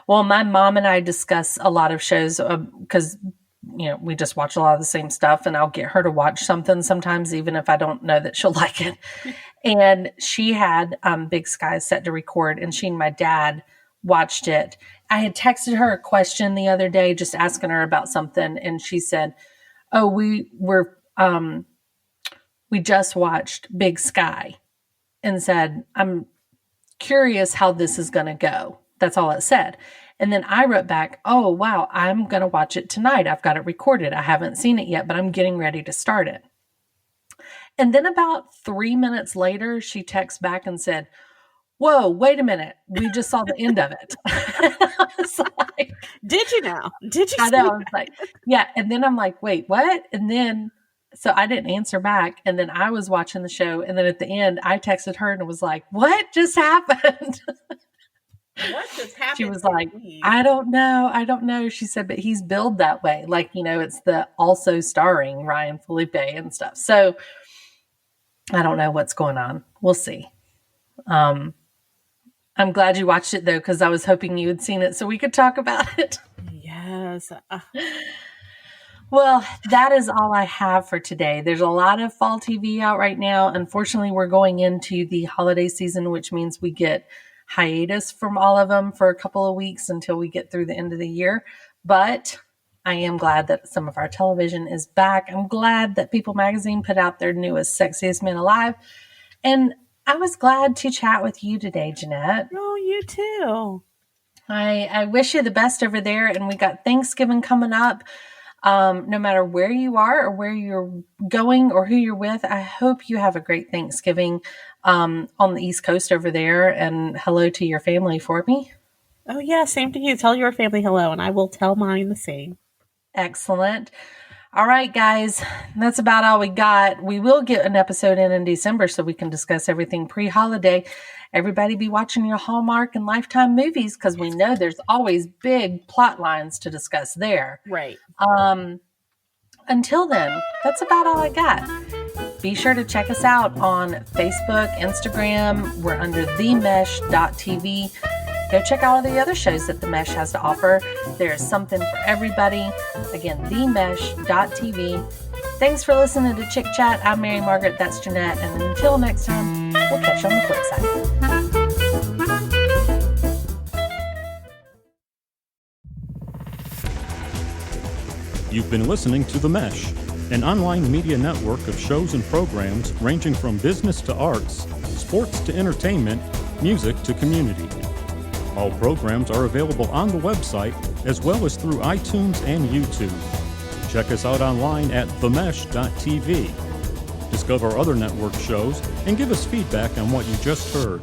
D: Well, my mom and I discuss a lot of shows because, you know, we just watch a lot of the same stuff, and I'll get her to watch something sometimes, even if I don't know that she'll like it. And she had Big Sky set to record, and she and my dad watched it. I had texted her a question the other day, just asking her about something, and she said, "Oh, we just watched Big Sky," and said, "I'm curious how this is going to go." That's all it said. And then I wrote back, "Oh, wow, I'm going to watch it tonight. I've got it recorded. I haven't seen it yet, but I'm getting ready to start it." And then about 3 minutes later, she texts back and said, "Whoa, wait a minute. We just saw the end of it." I was like,
C: Did you now? Did you
D: I
C: see
D: know. I was like, yeah. And then I'm like, wait, what? And then, so I didn't answer back. And then I was watching the show. And then at the end, I texted her and was like, what just happened?
C: what just happened?
D: She was
C: to
D: like,
C: me?
D: I don't know. She said, but he's billed that way. Like, you know, it's the also starring Ryan Felipe and stuff. So I don't know what's going on. We'll see. I'm glad you watched it though, because I was hoping you had seen it so we could talk about it.
C: Yes.
D: Well, that is all I have for today. There's a lot of fall TV out right now. Unfortunately, we're going into the holiday season, which means we get hiatus from all of them for a couple of weeks until we get through the end of the year. But I am glad that some of our television is back. I'm glad that People Magazine put out their newest Sexiest Men Alive. And I was glad to chat with you today, Jeanette.
C: Oh, you too.
D: I wish you the best over there. And we got Thanksgiving coming up. No matter where you are or where you're going or who you're with, I hope you have a great Thanksgiving on the East Coast over there. And hello to your family for me.
C: Oh, yeah. Same to you. Tell your family hello, and I will tell mine the same.
D: Excellent. All right, guys, that's about all we got. We will get an episode in December so we can discuss everything pre-holiday. Everybody be watching your Hallmark and Lifetime movies because we know there's always big plot lines to discuss there.
C: Right.
D: Until then, that's about all I got. Be sure to check us out on Facebook, Instagram. We're under themesh.tv. Go check out all the other shows that The Mesh has to offer. There's something for everybody. Again, themesh.tv. Thanks for listening to Chick Chat. I'm Mary Margaret. That's Jeanette. And until next time, we'll catch you on the flip side.
A: You've been listening to The Mesh, an online media network of shows and programs ranging from business to arts, sports to entertainment, music to community. All programs are available on the website as well as through iTunes and YouTube. Check us out online at themesh.tv. Discover other network shows and give us feedback on what you just heard.